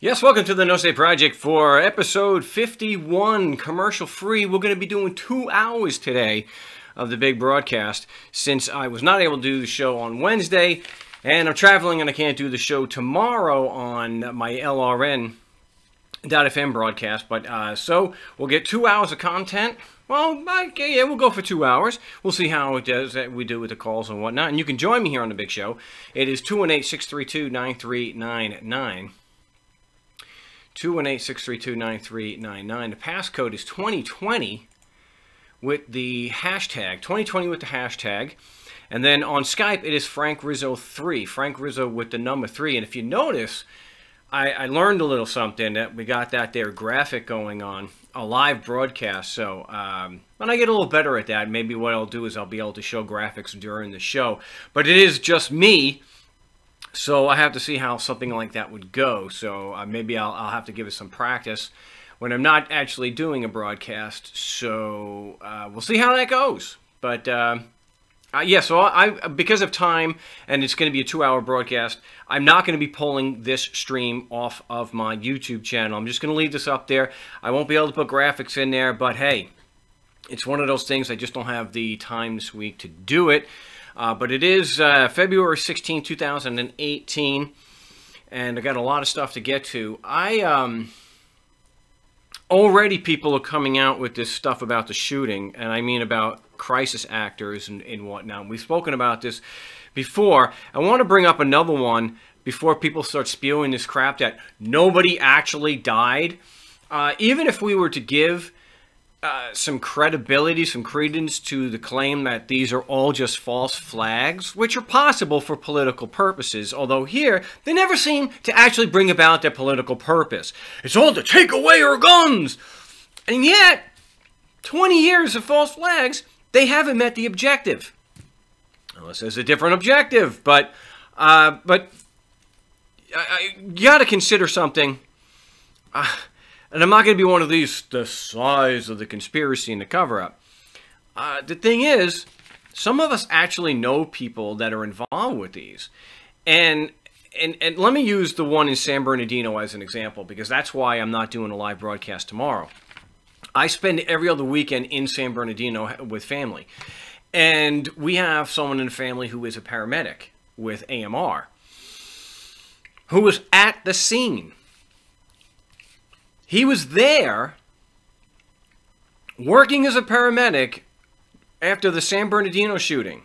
Yes, welcome to the No Say Project for episode 51, commercial free. We're going to be doing 2 hours today of the big broadcast since I was not able to do the show on Wednesday and I'm traveling and I can't do the show tomorrow on my LRN.FM broadcast. But so we'll get 2 hours of content. Well, yeah, we'll go for 2 hours. We'll see how it does that we do with the calls and whatnot. And you can join me here on the big show. It is 218-632-9399. 218-632-9399. The passcode is 2020 with the hashtag. 2020 with the hashtag. And then on Skype, it is Frank Rizzo 3. Frank Rizzo with the number 3. And if you notice, I learned a little something that we got that there graphic going on. A live broadcast. So when I get a little better at that, maybe what I'll do is I'll be able to show graphics during the show. But it is just me. So I have to see how something like that would go. So maybe I'll have to give it some practice when I'm not actually doing a broadcast. So we'll see how that goes. But yeah, so because of time, and it's going to be a 2-hour broadcast, I'm not going to be pulling this stream off of my YouTube channel. I'm just going to leave this up there. I won't be able to put graphics in there, but hey, it's one of those things. I just don't have the time this week to do it. But it is February 16, 2018, and I got a lot of stuff to get to. Already people are coming out with this stuff about the shooting, and I mean about crisis actors and whatnot. We've spoken about this before. I want to bring up another one before people start spewing this crap that nobody actually died. Even if we were to give some credibility, some credence to the claim that these are all just false flags, which are possible for political purposes, although here, they never seem to actually bring about their political purpose. It's all to take away our guns! And yet, 20 years of false flags, they haven't met the objective. Unless there's a different objective, but you gotta consider something. And I'm not going to be one of these, the size of the conspiracy and the cover-up. The thing is, some of us actually know people that are involved with these. And let me use the one in San Bernardino as an example, because that's why I'm not doing a live broadcast tomorrow. I spend every other weekend in San Bernardino with family. And we have someone in the family who is a paramedic with AMR, who was at the scene. He was there working as a paramedic after the San Bernardino shooting.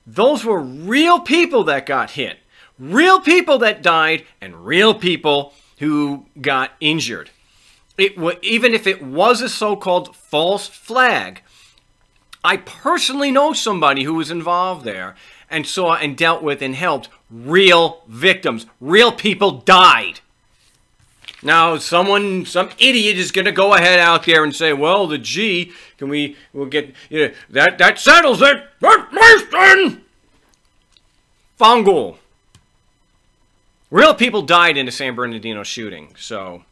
Those were real people that got hit, real people that died, and real people who got injured. Even if it was a so-called false flag, I personally know somebody who was involved there and saw and dealt with and helped real victims. Real people died. Now, some idiot is going to go ahead out there and say, well, the G, we'll get, you know, that settles it. Fungal. Real people died in the San Bernardino shooting. So,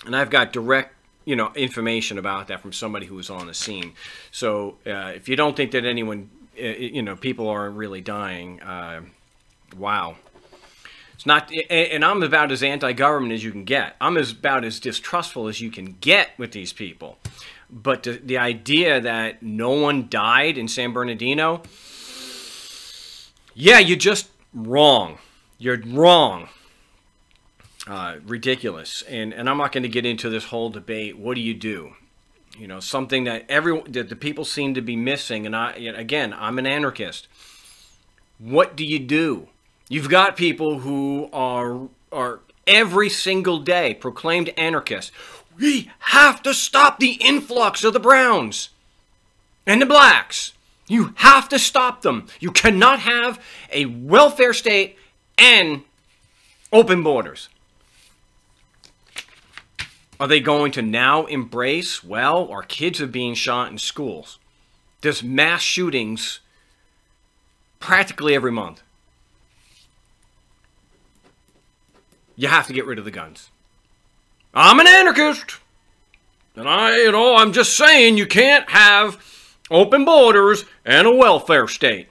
and I've got direct, information about that from somebody who was on the scene. So, if you don't think that anyone, people aren't really dying, wow. It's not, and I'm about as anti-government as you can get. I'm about as distrustful as you can get with these people. But the idea that no one died in San Bernardino, yeah, you're just wrong. You're wrong. Ridiculous. And I'm not going to get into this whole debate. What do you do? Something that that the people seem to be missing. And again, I'm an anarchist. What do you do? You've got people who are every single day proclaimed anarchists. We have to stop the influx of the browns and the blacks. You have to stop them. You cannot have a welfare state and open borders. Are they going to now embrace, well, our kids are being shot in schools. There's mass shootings practically every month. You have to get rid of the guns. I'm an anarchist. And I'm just saying you can't have open borders and a welfare state.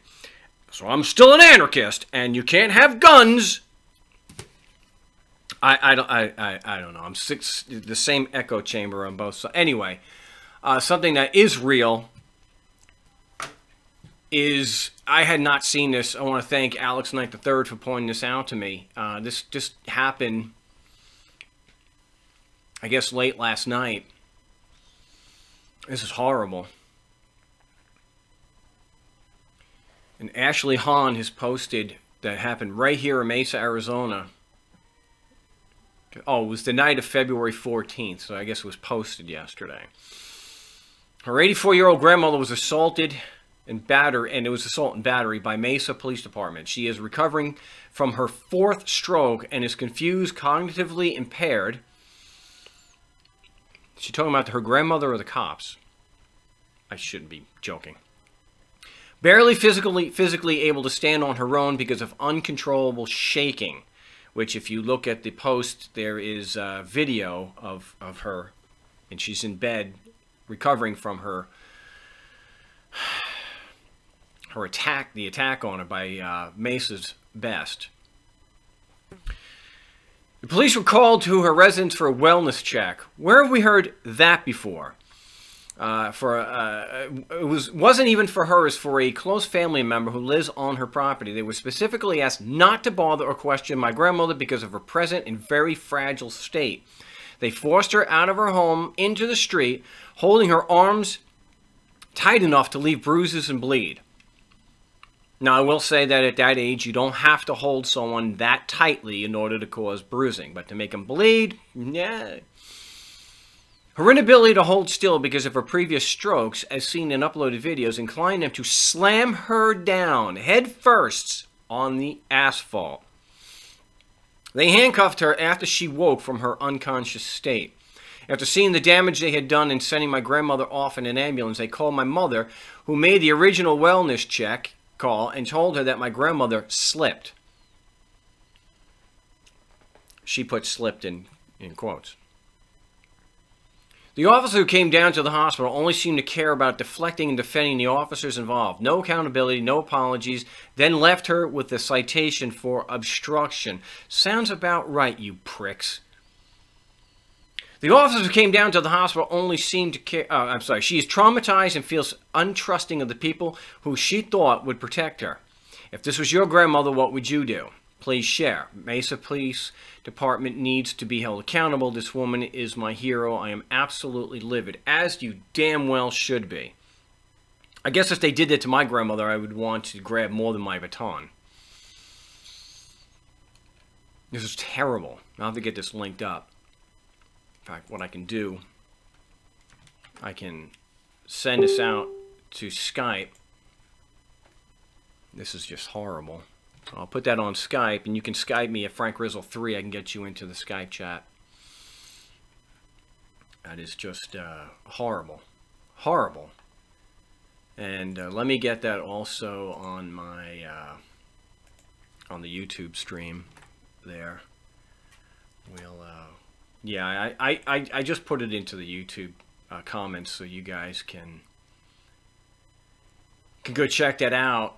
So I'm still an anarchist, and you can't have guns I don't know. I'm the same echo chamber on both sides. Anyway, something that is real is I had not seen this. I want to thank Alex Knight III for pointing this out to me. This just happened, I guess, late last night. This is horrible. And Ashley Hahn has posted that happened right here in Mesa, Arizona. Oh, it was the night of February 14th, so I guess it was posted yesterday. Her 84-year-old grandmother was assaulted and battered, and it was assault and battery by Mesa Police Department. She is recovering from her 4th stroke and is confused, cognitively impaired. Is she talking about her grandmother or the cops? I shouldn't be joking. Barely physically able to stand on her own because of uncontrollable shaking, which if you look at the post, there is a video of her, and she's in bed recovering from her attack, the attack on her by Mesa's best. The police were called to her residence for a wellness check. Where have we heard that before? It wasn't even for her, it's for a close family member who lives on her property. They were specifically asked not to bother or question my grandmother because of her present and very fragile state. They forced her out of her home into the street, holding her arms tight enough to leave bruises and bleed. Now, I will say that at that age, you don't have to hold someone that tightly in order to cause bruising. But to make them bleed, yeah. Her inability to hold still because of her previous strokes, as seen in uploaded videos, inclined them to slam her down head first on the asphalt. They handcuffed her after she woke from her unconscious state. After seeing the damage they had done and sending my grandmother off in an ambulance, they called my mother, who made the original wellness check call, and told her that my grandmother slipped. She put slipped in quotes. The officer who came down to the hospital only seemed to care about deflecting and defending the officers involved. No accountability, no apologies, then left her with the citation for obstruction. Sounds about right, you pricks. The officers who came down to the hospital only seemed to care. I'm sorry. She is traumatized and feels untrusting of the people who she thought would protect her. If this was your grandmother, what would you do? Please share. Mesa Police Department needs to be held accountable. This woman is my hero. I am absolutely livid, as you damn well should be. I guess if they did that to my grandmother, I would want to grab more than my baton. This is terrible. I'll have to get this linked up. In fact, what I can do, I can send this out to Skype. This is just horrible. So I'll put that on Skype, and you can Skype me at FrankRizzle3. I can get you into the Skype chat. That is just horrible. Horrible. And let me get that also on my on the YouTube stream there. We'll yeah, I just put it into the YouTube comments so you guys can go check that out.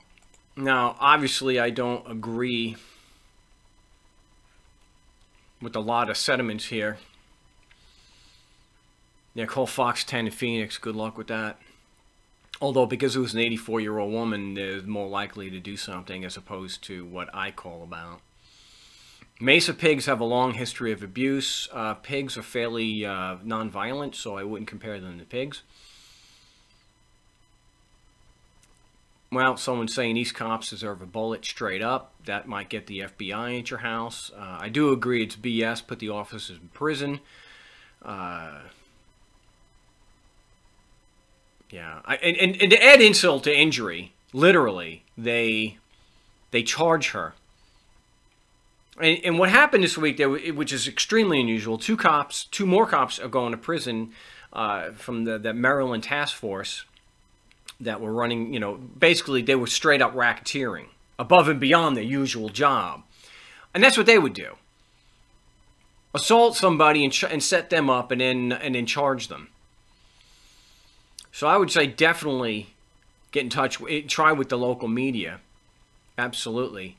Now, obviously, I don't agree with a lot of sentiments here. Yeah, call Fox 10 in Phoenix. Good luck with that. Although, because it was an 84-year-old woman, they're more likely to do something as opposed to what I call about. Mesa pigs have a long history of abuse. Pigs are fairly non-violent, so I wouldn't compare them to pigs. Well, someone's saying these cops deserve a bullet straight up. That might get the FBI at your house. I do agree it's BS. Put the officers in prison. Yeah. And to add insult to injury, literally, they charge her. And what happened this week, which is extremely unusual, two more cops are going to prison from the Maryland task force that were running, you know, basically they were straight up racketeering above and beyond their usual job. And that's what they would do. Assault somebody and set them up and then charge them. So I would say definitely get in touch, try with the local media. Absolutely.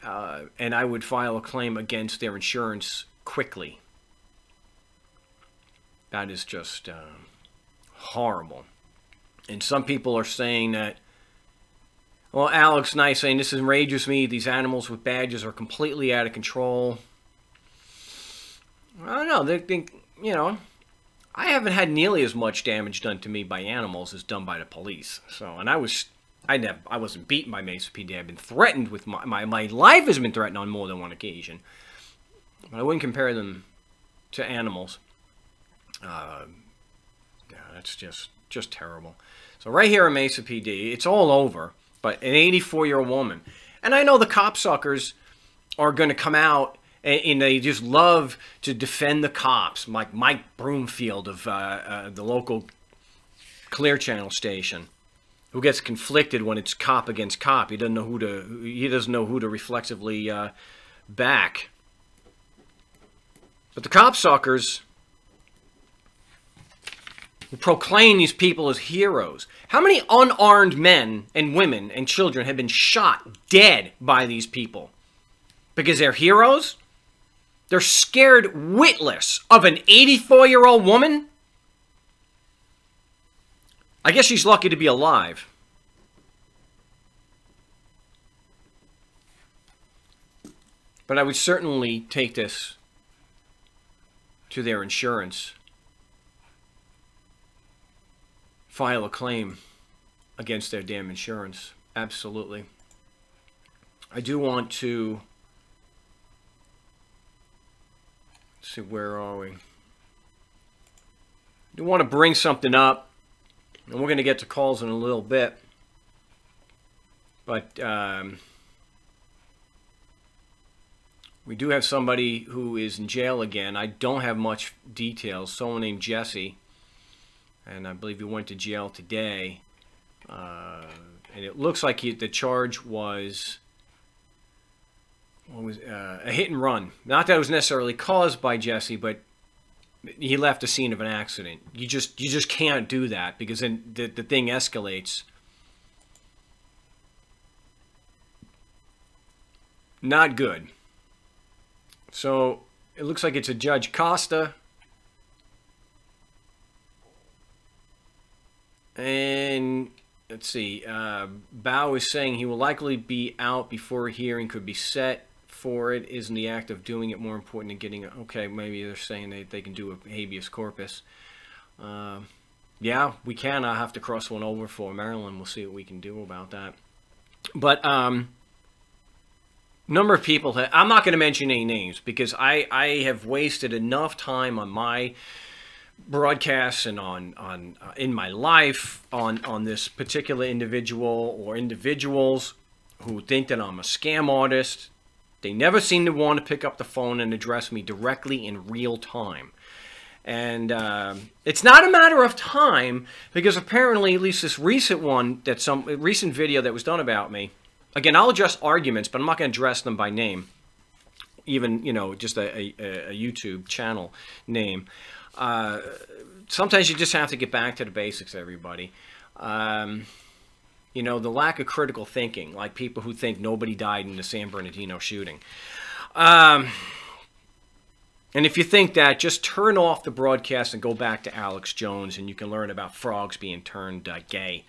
And I would file a claim against their insurance quickly. That is just horrible. And some people are saying that, well, Alex Knight saying this enrages me. These animals with badges are completely out of control. I don't know. They think, you know, I haven't had nearly as much damage done to me by animals as done by the police. So, and I wasn't beaten by Mesa PD. I've been threatened with my life has been threatened on more than one occasion. But I wouldn't compare them to animals. Yeah, that's just terrible. So right here in Mesa PD, it's all over. But an 84-year-old woman, and I know the copsuckers are going to come out and they just love to defend the cops, like Mike Broomfield of the local Clear Channel station, who gets conflicted when it's cop against cop. He doesn't know who to reflexively back. But the copsuckers who proclaim these people as heroes. How many unarmed men and women and children have been shot dead by these people? Because they're heroes? They're scared witless of an 84-year-old woman? I guess she's lucky to be alive. But I would certainly take this to their insurance. File a claim against their damn insurance. Absolutely. I do want to... Let's see, where are we? I do want to bring something up, and we're going to get to calls in a little bit. But we do have somebody who is in jail again. I don't have much details. Someone named Jesse, and I believe he went to jail today. And it looks like the charge was... a hit and run. Not that it was necessarily caused by Jesse, but he left the scene of an accident. You just can't do that, because then the thing escalates. Not good. So it looks like it's a Judge Costa. And let's see. Bao is saying he will likely be out before a hearing could be set for it. Isn't the act of doing it more important than getting it? Okay, maybe they're saying they can do a habeas corpus. Yeah, we can. I'll have to cross one over for Maryland. We'll see what we can do about that. But number of people that, I'm not going to mention any names, because I have wasted enough time on my broadcasts and on in my life on this particular individual or individuals who think that I'm a scam artist. They never seem to want to pick up the phone and address me directly in real time. And it's not a matter of time, because apparently, at least this recent one, recent video that was done about me, again, I'll address arguments, but I'm not going to address them by name, even, you know, just a YouTube channel name. Sometimes you just have to get back to the basics, everybody. You know, the lack of critical thinking, like people who think nobody died in the San Bernardino shooting. And if you think that, just turn off the broadcast and go back to Alex Jones, and you can learn about frogs being turned gay.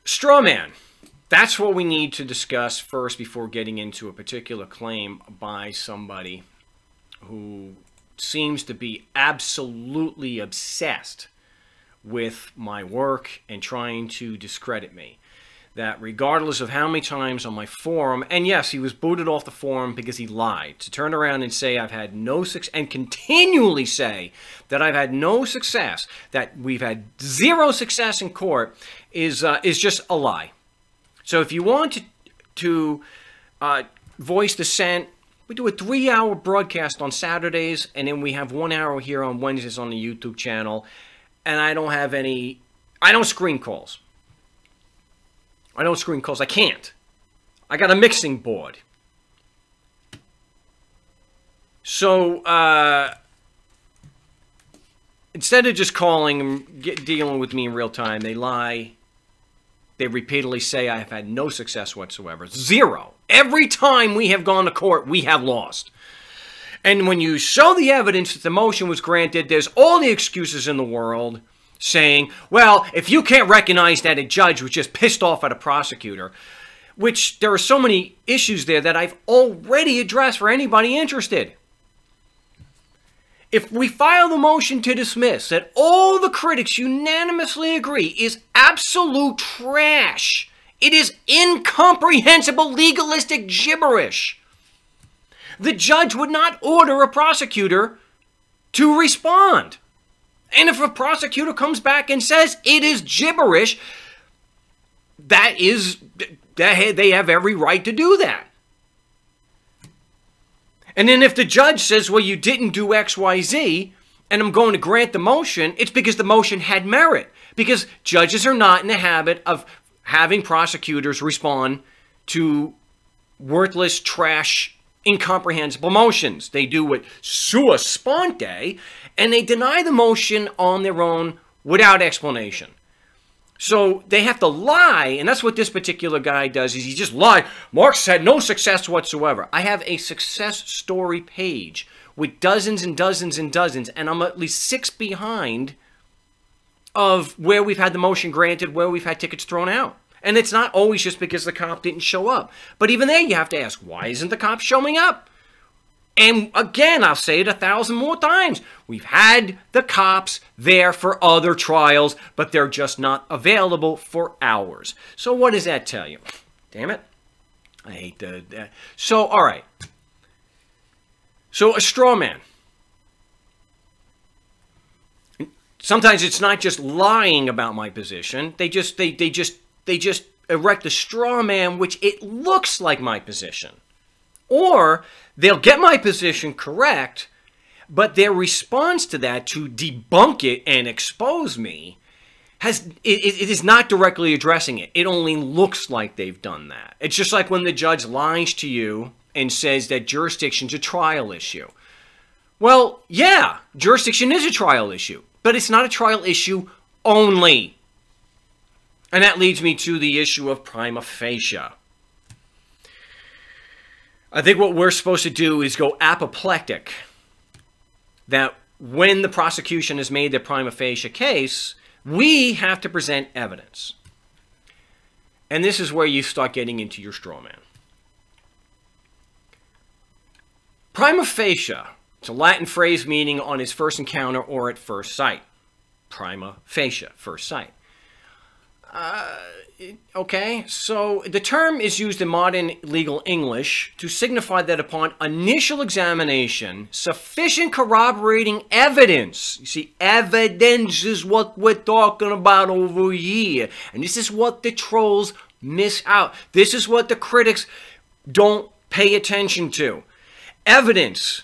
Straw man. That's what we need to discuss first before getting into a particular claim by somebody who seems to be absolutely obsessed with my work and trying to discredit me. That regardless of how many times on my forum, and yes, he was booted off the forum because he lied, to turn around and say I've had no success, and continually say that I've had no success, that we've had zero success in court, is just a lie. So if you want to voice dissent, we do a 3-hour broadcast on Saturdays, and then we have 1 hour here on Wednesdays on the YouTube channel. And I don't have any... I don't screen calls. I don't screen calls. I can't. I got a mixing board. So, instead of just calling and dealing with me in real time, they lie. They repeatedly say I have had no success whatsoever. Zero. Every time we have gone to court, we have lost. And when you show the evidence that the motion was granted, there's all the excuses in the world saying, well, if you can't recognize that a judge was just pissed off at a prosecutor, which there are so many issues there that I've already addressed for anybody interested. If we file the motion to dismiss that all the critics unanimously agree is absolute trash, it is incomprehensible legalistic gibberish, the judge would not order a prosecutor to respond. And if a prosecutor comes back and says it is gibberish, they have every right to do that. And then if the judge says, well, you didn't do X, Y, Z, and I'm going to grant the motion, it's because the motion had merit. Because judges are not in the habit of having prosecutors respond to worthless, trash, incomprehensible motions. They do it sua sponte, and they deny the motion on their own without explanation. So they have to lie, and that's what this particular guy does, is he just lied. Marx had no success whatsoever. I have a success story page with dozens and dozens and dozens, and I'm at least 6 behind of where we've had the motion granted, where we've had tickets thrown out. And it's not always just because the cop didn't show up. But even there, you have to ask, why isn't the cop showing up? And again, I'll say it 1,000 more times. We've had the cops there for other trials, but they're just not available for ours. So what does that tell you? Damn it. I hate that. So, all right. So a straw man. Sometimes it's not just lying about my position. They just erect a straw man, which it looks like my position. Or they'll get my position correct, but their response to that, to debunk it and expose me, it is not directly addressing it. It only looks like they've done that. It's just like when the judge lies to you and says that jurisdiction's a trial issue. Well, yeah, jurisdiction is a trial issue, but it's not a trial issue only. And that leads me to the issue of prima facie. I think what we're supposed to do is go apoplectic. That when the prosecution has made their prima facie case, we have to present evidence. And this is where you start getting into your straw man. Prima facie, it's a Latin phrase meaning on his first encounter or at first sight. Prima facie, first sight. Okay, so the term is used in modern legal English to signify that upon initial examination, sufficient corroborating evidence, you see, evidence is what we're talking about over here, and this is what the trolls miss out. This is what the critics don't pay attention to. Evidence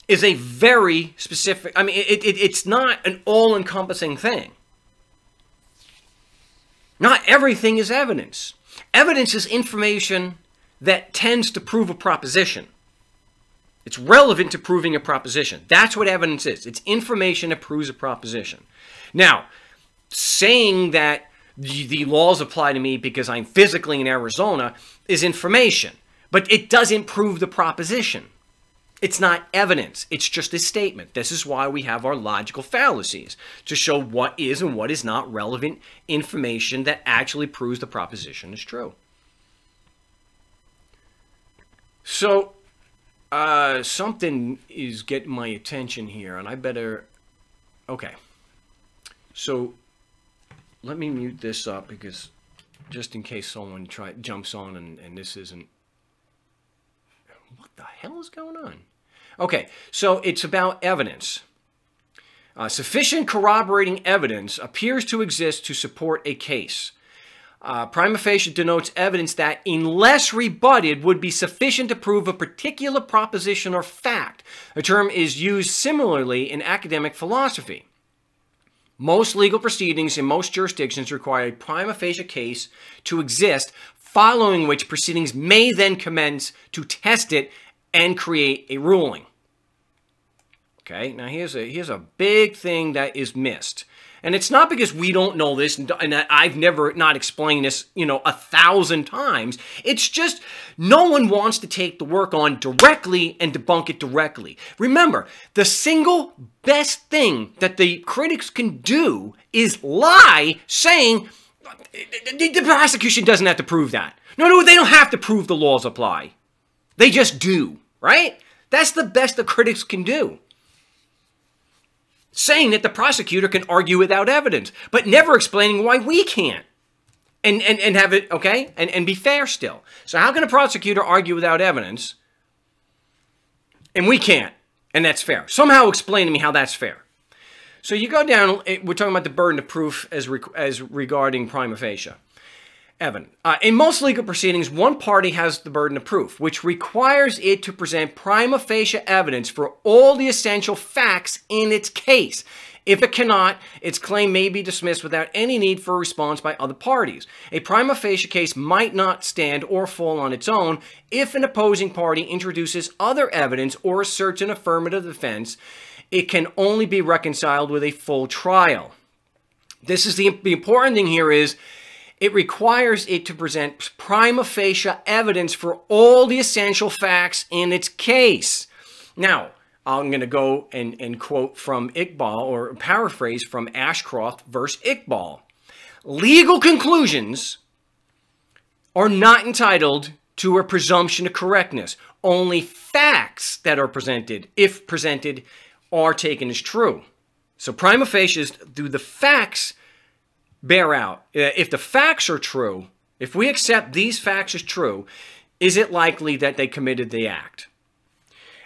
is a very specific, I mean, it's not an all-encompassing thing. Not everything is evidence. Evidence is information that tends to prove a proposition. It's relevant to proving a proposition. That's what evidence is. It's information that proves a proposition. Now, saying that the laws apply to me because I'm physically in Arizona is information, but it doesn't prove the proposition. It's not evidence. It's just a statement. This is why we have our logical fallacies, to show what is and what is not relevant information that actually proves the proposition is true. So, something is getting my attention here, and I better... Okay. So, let me mute this up, because just in case someone jumps on and this isn't... What the hell is going on? Okay, so it's about evidence. Sufficient corroborating evidence appears to exist to support a case. Prima facie denotes evidence that, unless rebutted, would be sufficient to prove a particular proposition or fact. The term is used similarly in academic philosophy. Most legal proceedings in most jurisdictions require a prima facie case to exist, following which proceedings may then commence to test it and create a ruling. Okay, now here's a big thing that is missed. And it's not because we don't know this, and I've never not explained this, 1,000 times. It's just no one wants to take the work on directly and debunk it directly. Remember, the single best thing that the critics can do is lie, saying the prosecution doesn't have to prove that. No, they don't have to prove the laws apply. They just do, right? That's the best the critics can do. Saying that the prosecutor can argue without evidence, but never explaining why we can't. And have it, okay? And be fair still. So how can a prosecutor argue without evidence and we can't? And that's fair. Somehow explain to me how that's fair. So you go down, we're talking about the burden of proof as regarding prima facie. Evan, in most legal proceedings, one party has the burden of proof, which requires it to present prima facie evidence for all the essential facts in its case. If it cannot, its claim may be dismissed without any need for a response by other parties. A prima facie case might not stand or fall on its own if an opposing party introduces other evidence or asserts an affirmative defense. It can only be reconciled with a full trial. This is the important thing here is, it requires it to present prima facie evidence for all the essential facts in its case. Now, I'm going to go and quote from Iqbal, or paraphrase from Ashcroft versus Iqbal. Legal conclusions are not entitled to a presumption of correctness. Only facts that are presented, if presented, are taken as true. So prima facie is, do the facts bear out? If the facts are true, if we accept these facts as true, is it likely that they committed the act?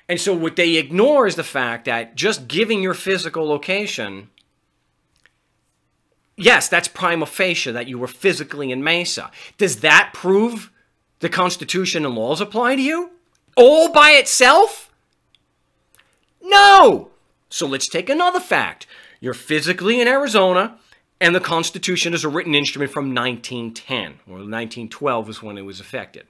And so what they ignore is the fact that just giving your physical location, yes, that's prima facie that you were physically in Mesa. Does that prove the Constitution and laws apply to you? All by itself? No! So let's take another fact. You're physically in Arizona, and the Constitution is a written instrument from 1910, or 1912 is when it was effected.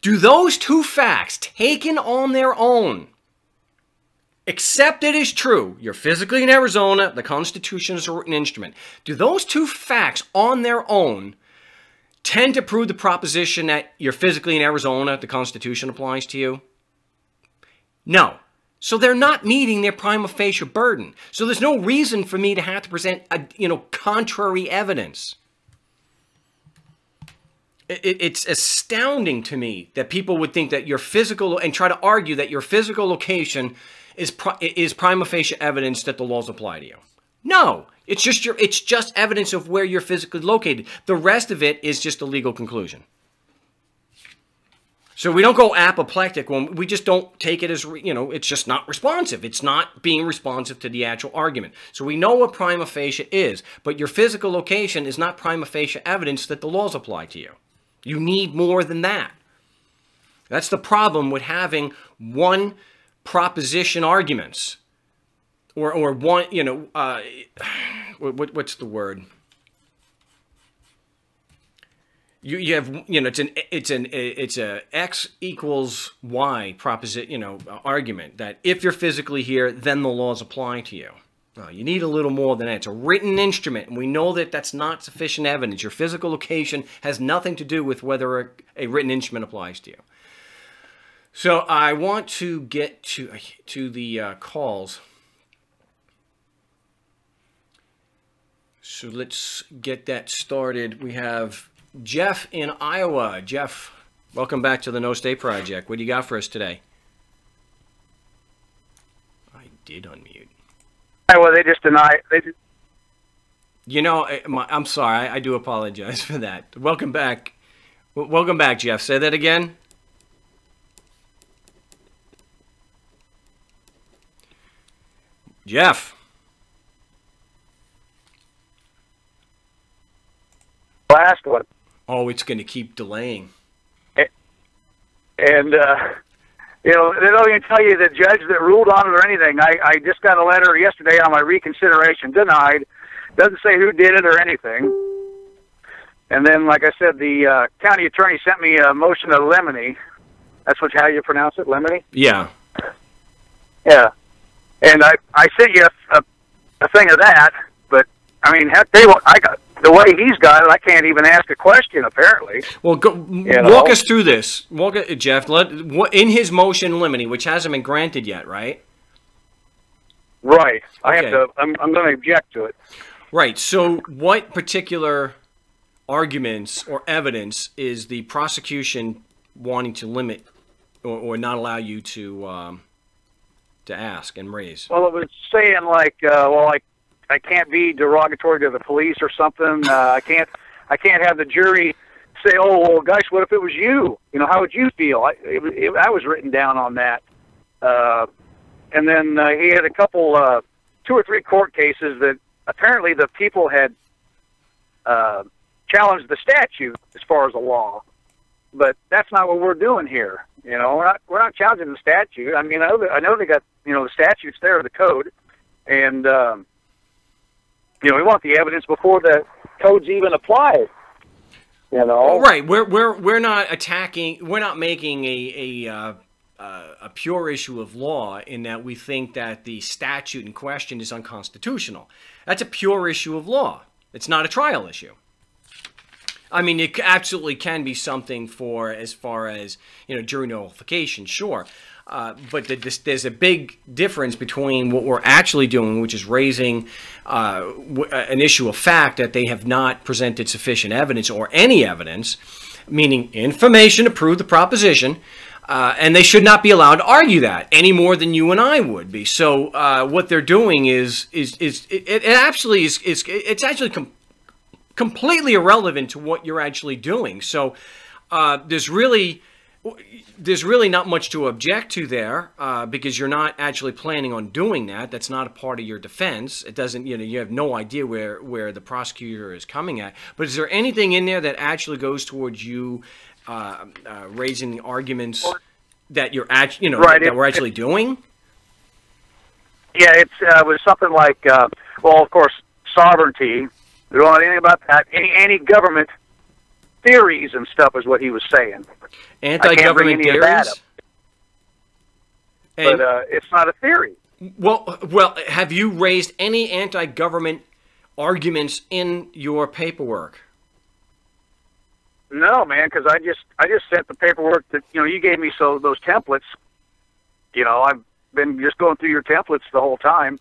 Do those two facts, taken on their own, accepted as true, you're physically in Arizona, the Constitution is a written instrument, do those two facts on their own tend to prove the proposition that you're physically in Arizona, the Constitution applies to you? No. So they're not meeting their prima facie burden. So there's no reason for me to have to present, contrary evidence. It's astounding to me that people would think that your physical, and try to argue that your physical location is prima facie evidence that the laws apply to you. No, it's just evidence of where you're physically located. The rest of it is just a legal conclusion. So we don't go apoplectic when we just don't take it as, it's just not responsive. It's not being responsive to the actual argument. So we know what prima facie is, but your physical location is not prima facie evidence that the laws apply to you. You need more than that. That's the problem with having one proposition arguments, or one, what's the word? You have, it's a X equals Y proposition, argument that if you're physically here, then the laws apply to you. No, you need a little more than that. It's a written instrument, and we know that that's not sufficient evidence. Your physical location has nothing to do with whether a written instrument applies to you. So I want to get to the calls. So let's get that started. We have Jeff in Iowa. Jeff, welcome back to the No State Project. What do you got for us today? I did unmute. Well, they just deny. I'm sorry. I do apologize for that. Welcome back. Welcome back, Jeff. Say that again. Jeff. Last one. Oh, it's going to keep delaying. And they don't even tell you the judge that ruled on it or anything. I just got a letter yesterday on my reconsideration, denied. Doesn't say who did it or anything. And then, like I said, the county attorney sent me a motion of limine. That's how you pronounce it, limine? Yeah. Yeah. And I sent you a thing of that. But I mean, heck, tell you what, I got the way he's got it. I can't even ask a question. Apparently. Well, walk us through this. Jeff. In his motion limine, which hasn't been granted yet, right? Right. Okay. I have to. I'm going to object to it. Right. So, what particular arguments or evidence is the prosecution wanting to limit or not allow you to ask and raise? Well, it was saying like, I can't be derogatory to the police or something. I can't have the jury say, oh, well, gosh, what if it was you? You know, how would you feel? I was written down on that. And then he had a couple, 2 or 3 court cases that apparently the people had challenged the statute as far as the law. But that's not what we're doing here. You know, we're not challenging the statute. I mean, I know they got, you know, the statutes there, the code, and you know, we want the evidence before the code's even applied. You know, right? We're not attacking. We're not making a pure issue of law in that we think that the statute in question is unconstitutional. That's a pure issue of law. It's not a trial issue. I mean, it absolutely can be something for as far as, you know, jury nullification, sure. But there's a big difference between what we're actually doing, which is raising an issue of fact that they have not presented sufficient evidence or any evidence, meaning information to prove the proposition, and they should not be allowed to argue that any more than you and I would be. So what they're doing is completely irrelevant to what you're actually doing. So there's really not much to object to there because you're not actually planning on doing that. That's not a part of your defense. It doesn't, you know, you have no idea where the prosecutor is coming at. But is there anything in there that actually goes towards you raising the arguments that you're actually, you know, right, that we're actually doing? Yeah, it was something like, well, of course, sovereignty. We don't know anything about that. Any government theories and stuff is what he was saying. Anti-government theories? But it's not a theory. Well, have you raised any anti-government arguments in your paperwork? No, man, because I just sent the paperwork that, you know, you gave me those templates. You know, I've been just going through your templates the whole time.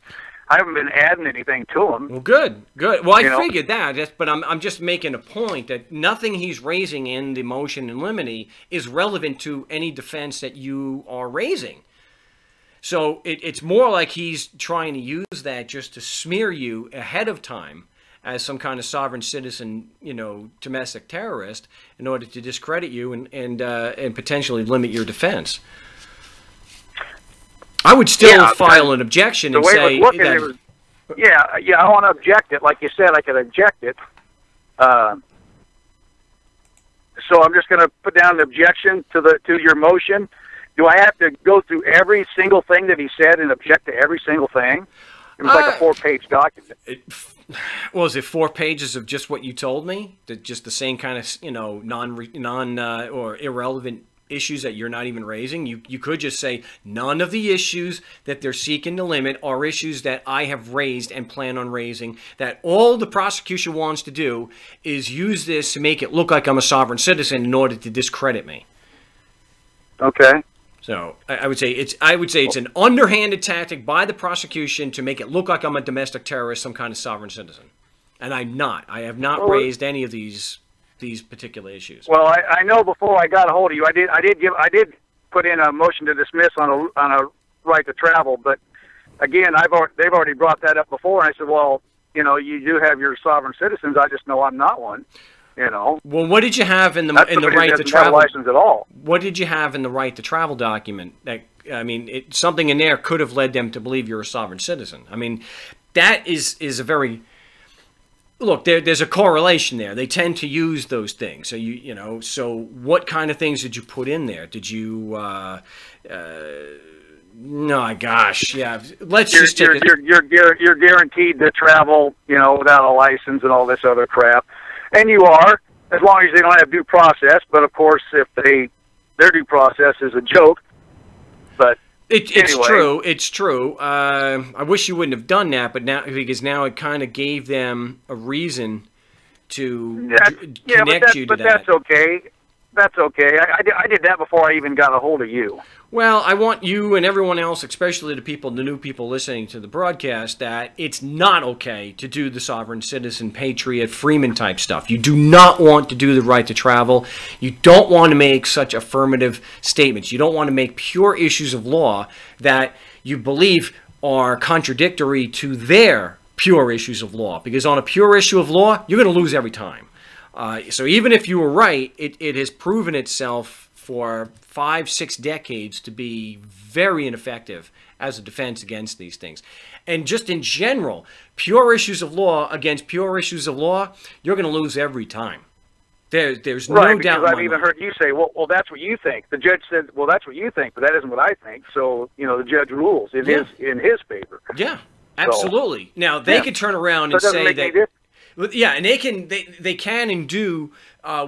I haven't been adding anything to them. Well, good. Well, I figured that, but I'm just making a point that nothing he's raising in the motion in limine is relevant to any defense that you are raising. So it's more like he's trying to use that just to smear you ahead of time as some kind of sovereign citizen, you know, domestic terrorist, in order to discredit you and potentially limit your defense. I would still file an objection and say that... Yeah, I want to object it. Like you said, I could object it. So I'm just going to put down an objection to your motion. Do I have to go through every single thing that he said and object to every single thing? It was like a 4-page document. Was it 4 pages of just what you told me? Just the same kind of, you know, non or irrelevant issues that you're not even raising? You could just say none of the issues that they're seeking to limit are issues that I have raised and plan on raising, that all the prosecution wants to do is use this to make it look like I'm a sovereign citizen in order to discredit me. Okay. So I would say it's an underhanded tactic by the prosecution to make it look like I'm a domestic terrorist, some kind of sovereign citizen. And I'm not. I have not raised any of these particular issues. Well, I know before I got a hold of you, I did put in a motion to dismiss on a right to travel, but again, they've already brought that up before, and I said, well, you know, you do have your sovereign citizens. I just know I'm not one. You know. Well, what did you have in the right to travel license at all? What did you have in the right to travel document? That, I mean, something in there could have led them to believe you're a sovereign citizen. I mean, that is a very... Look, there's a correlation there. They tend to use those things. So you know. So what kind of things did you put in there? Did you? No, gosh, yeah. Let's just take it. You're guaranteed to travel, you know, without a license and all this other crap, and you are, as long as they don't have due process. But of course, if their due process is a joke, but It's Anyway. true. It's true. I wish you wouldn't have done that, but because now it kind of gave them a reason to connect you to but that. that's okay. That's okay. I did that before I even got a hold of you. Well, I want you and everyone else, especially the new people listening to the broadcast, that it's not okay to do the sovereign citizen, patriot, Freeman type stuff. You do not want to do the right to travel. You don't want to make such affirmative statements. You don't want to make pure issues of law that you believe are contradictory to their pure issues of law. Because on a pure issue of law, you're going to lose every time. So even if you were right, it has proven itself for 5-6 decades to be very ineffective as a defense against these things. And just in general, pure issues of law against pure issues of law, you're going to lose every time. There's no doubt. Because I've even heard you say, well, that's what you think. The judge said, well, that's what you think, but that isn't what I think. So, the judge rules in his favor. Yeah, absolutely. So, now, they could turn around and say that. Yeah, and they can and do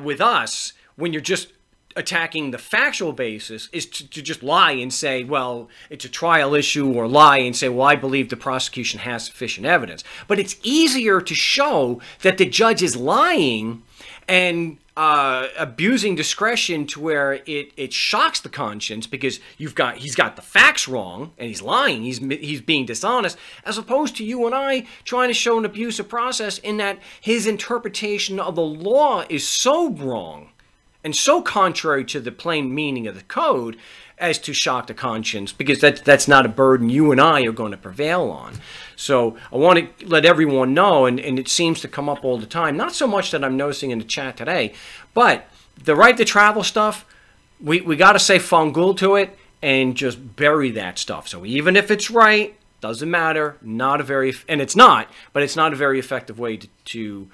with us when you're just attacking the factual basis is to just lie and say, well, it's a trial issue, or lie and say, well, I believe the prosecution has sufficient evidence. But it's easier to show that the judge is lying and abusing discretion to where it shocks the conscience because he's got the facts wrong and he's lying, he's being dishonest, as opposed to you and I trying to show an abusive process in that his interpretation of the law is so wrong and so contrary to the plain meaning of the code as to shock the conscience, because that's not a burden you and I are going to prevail on. So I want to let everyone know, and it seems to come up all the time, not so much that I'm noticing in the chat today, but the right to travel stuff, we got to say fungul to it and just bury that stuff. So even if it's right, doesn't matter, and it's not, but it's not a very effective way to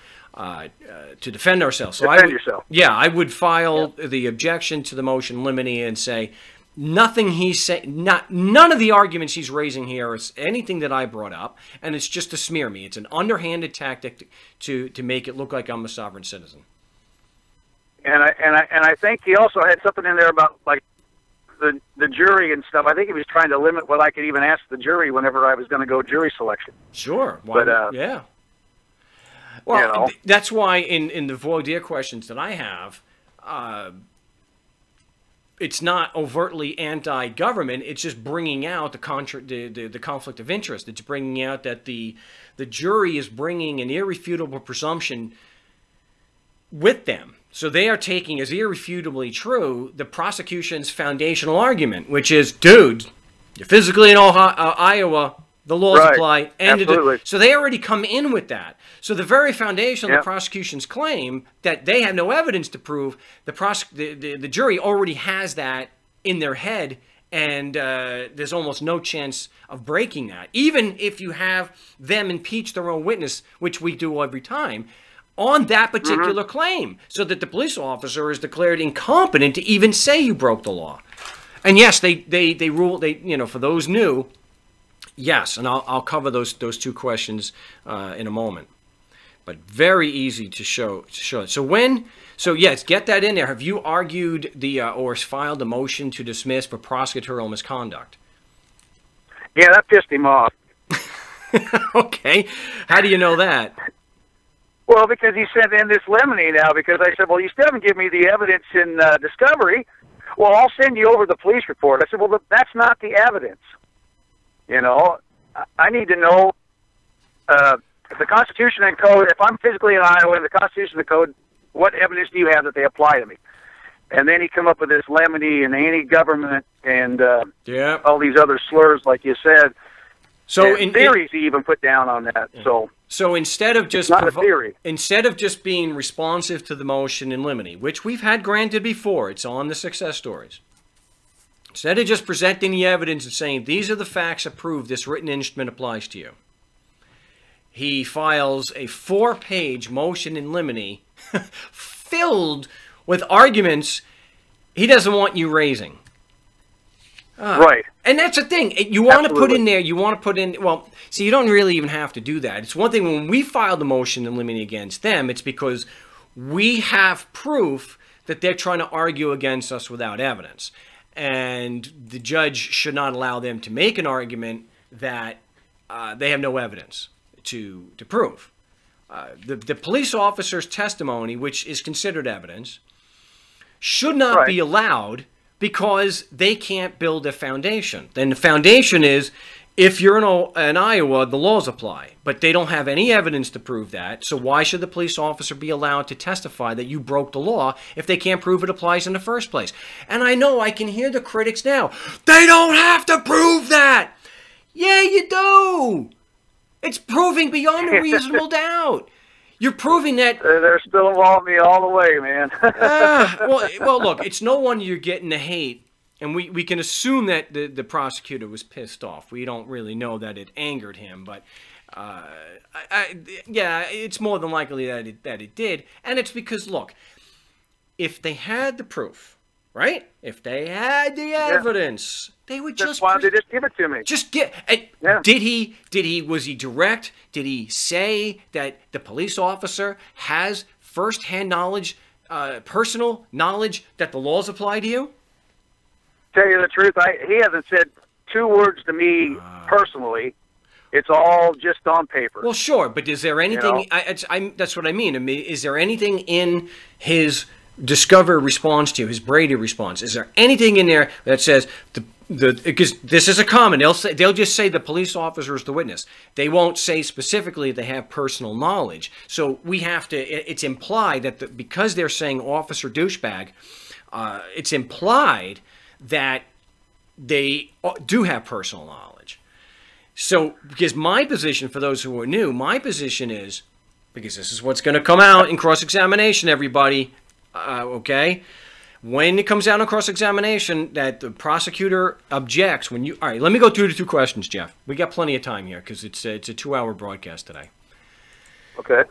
defend ourselves. So defend yourself. Yeah, I would file the objection to the motion limine and say nothing he's saying, none of the arguments he's raising here is anything that I brought up, and it's just to smear me. It's an underhanded tactic to make it look like I'm a sovereign citizen. And I think he also had something in there about like the jury and stuff. I think he was trying to limit what I could even ask the jury whenever I was going to go jury selection. Sure. Yeah. Well, that's why in the voir dire questions that I have, it's not overtly anti-government. It's just bringing out the conflict of interest. It's bringing out that the jury is bringing an irrefutable presumption with them. So they are taking as irrefutably true the prosecution's foundational argument, which is, dude, you're physically in Iowa, the laws apply. Absolutely. So they already come in with that. So the very foundation of the prosecution's claim that they have no evidence to prove, the jury already has that in their head, and there's almost no chance of breaking that. Even if you have them impeach their own witness, which we do every time, on that particular claim, so that the police officer is declared incompetent to even say you broke the law. And yes, they rule, for those new, yes, and I'll cover those two questions in a moment. But very easy to show it. So yes, get that in there. Have you argued or filed a motion to dismiss for prosecutorial misconduct? Yeah, that pissed him off. Okay. How do you know that? Well, because he sent in this lemony now, because I said, well, you still haven't given me the evidence in discovery. Well, I'll send you over the police report. I said, well, that's not the evidence. I need to know if the Constitution and Code, if I'm physically in Iowa, the Constitution and the Code, what evidence do you have that they apply to me? And then he come up with this lemony and anti-government and all these other slurs, like you said. So in theories he even put down on that. So instead of just being responsive to the motion in limine, which we've had granted before, it's on the success stories. Instead of just presenting the evidence and saying these are the facts that prove this written instrument applies to you, he files a 4-page motion in limine filled with arguments he doesn't want you raising. Right. And that's the thing. You want to put in there, well, see, you don't really even have to do that. It's one thing when we filed the motion in limine against them, it's because we have proof that they're trying to argue against us without evidence. and the judge should not allow them to make an argument that they have no evidence to prove. The police officer's testimony, which is considered evidence, should not be allowed because they can't build a foundation. Then the foundation is, if you're in Iowa, the laws apply. But they don't have any evidence to prove that, so why should the police officer be allowed to testify that you broke the law if they can't prove it applies in the first place? And I know I can hear the critics now. They don't have to prove that! Yeah, you do! It's proving beyond a reasonable doubt. You're proving that... They're still involving me all the way, man. well, look, it's no wonder you're getting the hate. And we can assume that the prosecutor was pissed off. We don't really know that it angered him, but yeah, it's more than likely that it did. And it's because, look, if they had the proof, right? If they had the evidence, they would just... Why don't they just give it to me? Just get... Was he direct? Did he say that the police officer has firsthand knowledge, personal knowledge that the laws apply to you? Tell you the truth, he hasn't said 2 words to me personally. It's all just on paper. Well, sure, but is there anything? That's what I mean. Is there anything in his Discover response to you, his Brady response? Is there anything in there that says because this is a common? They'll just say the police officer is the witness. They won't say specifically they have personal knowledge. So we have to. It's implied that because they're saying officer douchebag, it's implied that they do have personal knowledge. So, because my position, for those who are new, my position is, because this is what's going to come out in cross-examination, everybody, okay? When it comes out in cross-examination that the prosecutor objects, all right, let me go through the 2 questions, Jeff. We got plenty of time here, because it's a 2-hour broadcast today. Okay.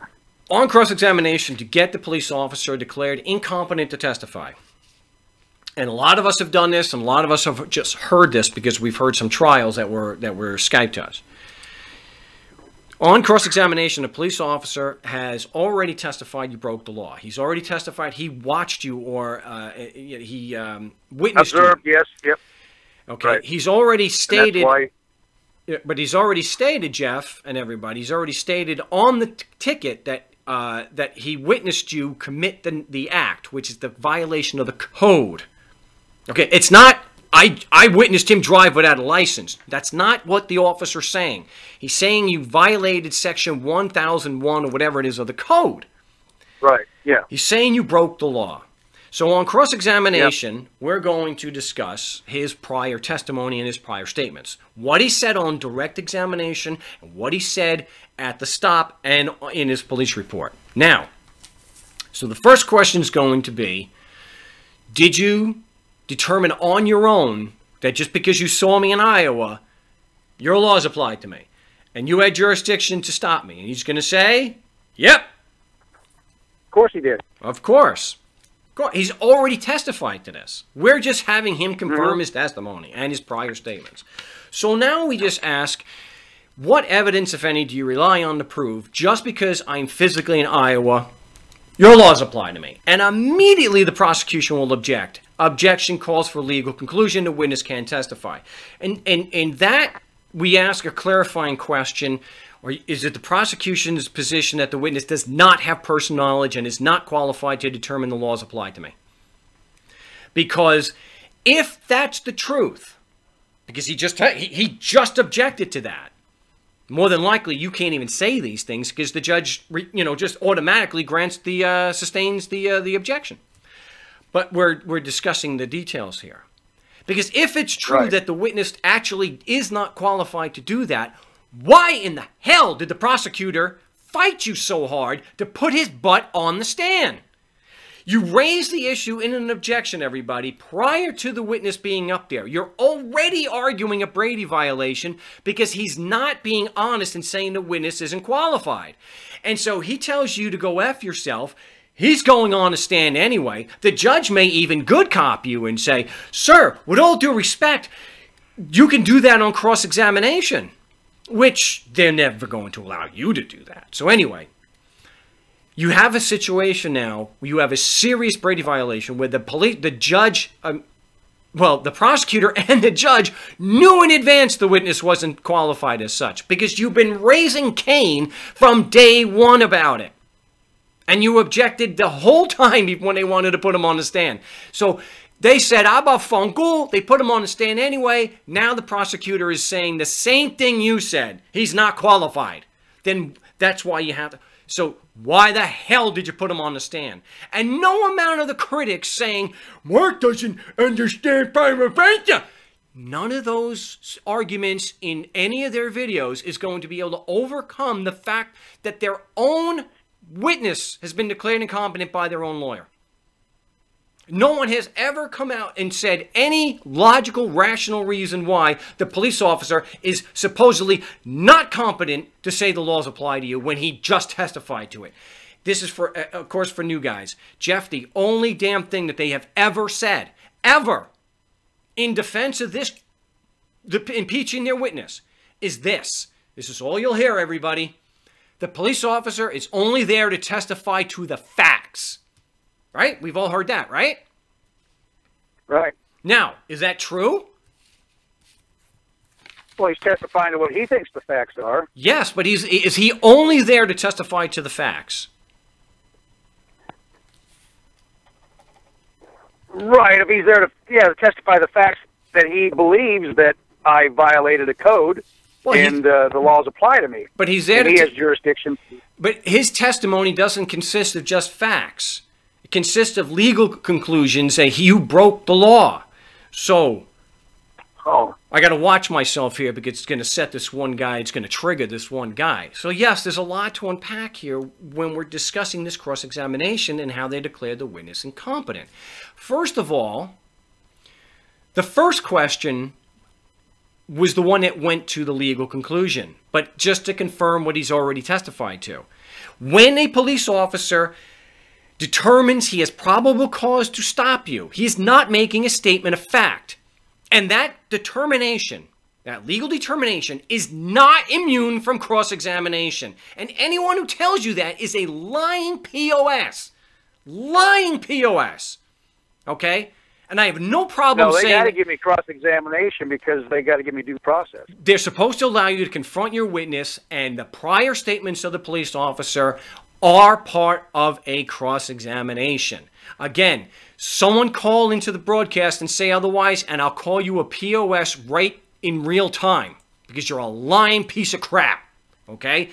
On cross-examination, to get the police officer declared incompetent to testify. And a lot of us have done this, and a lot of us have just heard this because we've heard some trials that were Skyped to us. On cross-examination, a police officer has already testified you broke the law. He's already testified he watched you or he witnessed Observed, you. yes, yep. Okay, right. He's already stated... That's why... But he's already stated, Jeff and everybody, he's already stated on the ticket that that he witnessed you commit the act, which is the violation of the code. Okay, it's not, I witnessed him drive without a license. That's not what the officer's saying. He's saying you violated section 1001 or whatever it is of the code. Right, yeah. He's saying you broke the law. So on cross-examination, we're going to discuss his prior testimony and his prior statements. What he said on direct examination and what he said at the stop and in his police report. Now, so the first question is going to be, did you determine on your own that just because you saw me in Iowa, your laws applied to me, and you had jurisdiction to stop me? And he's going to say, yep. Of course he did. Of course. He's already testified to this. We're just having him confirm his testimony and his prior statements. So now we just ask, what evidence, if any, do you rely on to prove just because I'm physically in Iowa, your laws apply to me? And immediately the prosecution will object. Objection calls for legal conclusion. The witness can't testify. And that, we ask a clarifying question, or is it the prosecution's position that the witness does not have personal knowledge and is not qualified to determine the laws apply to me? Because if that's the truth, because he just objected to that, more than likely you can't even say these things because the judge, just automatically grants sustains the objection. But we're discussing the details here. Because if it's true that the witness actually is not qualified to do that, why in the hell did the prosecutor fight you so hard to put his butt on the stand? You raised the issue in an objection, everybody, prior to the witness being up there. You're already arguing a Brady violation because he's not being honest and saying the witness isn't qualified. And so he tells you to go F yourself. He's going on a stand anyway. The judge may even good cop you and say, sir, with all due respect, you can do that on cross-examination, which they're never going to allow you to do that. So anyway, you have a situation now where you have a serious Brady violation where the judge well, the prosecutor and the judge knew in advance the witness wasn't qualified as such, because you've been raising Cain from day one about it. And you objected the whole time when they wanted to put him on the stand. So they said, Abba Funkel. They put him on the stand anyway. Now the prosecutor is saying the same thing you said. He's not qualified. Then that's why you have to. So why the hell did you put him on the stand? And no amount of the critics saying, Mark doesn't understand prima facie. None of those arguments in any of their videos is going to be able to overcome the fact that their own witness has been declared incompetent by their own lawyer. No one has ever come out and said any logical, rational reason why the police officer is supposedly not competent to say the laws apply to you when he just testified to it. This is, for, of course, for new guys. Jeff, the only damn thing that they have ever said, ever, in defense of this, impeaching their witness, is this. This is all you'll hear, everybody. The police officer is only there to testify to the facts. Right? We've all heard that, right? Right. Now, is that true? Well, he's testifying to what he thinks the facts are. Yes, but is he only there to testify to the facts? Right. If he's there to testify the facts that he believes that I violated a code, well, and the laws apply to me. But he's there and he has jurisdiction. But his testimony doesn't consist of just facts. It consists of legal conclusions that you broke the law. So, I got to watch myself here because it's going to set this one guy, it's going to trigger this one guy. So yes, there's a lot to unpack here when we're discussing this cross-examination and how they declared the witness incompetent. First of all, the first question was the one that went to the legal conclusion, but just to confirm what he's already testified to. When a police officer determines he has probable cause to stop you, he is not making a statement of fact. And that determination, that legal determination, is not immune from cross-examination. And anyone who tells you that is a lying POS. Lying POS. Okay? And I have no problem saying... No, they got to give me cross-examination because they got to give me due process. They're supposed to allow you to confront your witness, and the prior statements of the police officer are part of a cross-examination. Again, someone call into the broadcast and say otherwise, and I'll call you a POS right in real time because you're a lying piece of crap. Okay?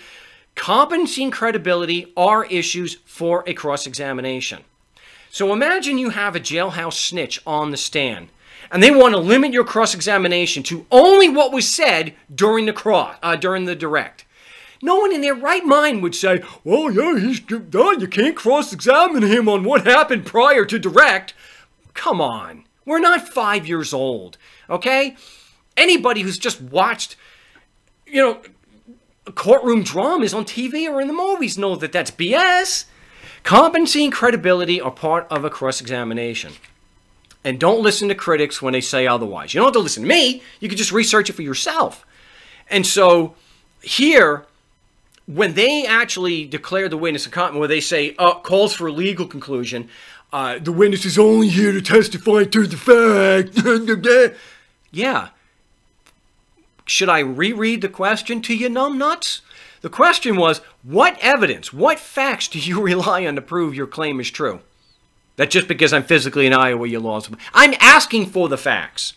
Competency and credibility are issues for a cross-examination. So imagine you have a jailhouse snitch on the stand, and they want to limit your cross-examination to only what was said during the direct. No one in their right mind would say, well, yeah, he's done. You can't cross-examine him on what happened prior to direct. Come on. We're not 5 years old, okay? Anybody who's just watched, courtroom dramas on TV or in the movies know that that's BS. Competency and credibility are part of a cross-examination. And don't listen to critics when they say otherwise. You don't have to listen to me. You can just research it for yourself. And so here, when they actually declare the witness incompetent, where they say, calls for a legal conclusion, the witness is only here to testify to the fact. Yeah. Should I reread the question to you, numbnuts? The question was, what evidence, what facts do you rely on to prove your claim is true? That just because I'm physically in Iowa, your laws... I'm asking for the facts.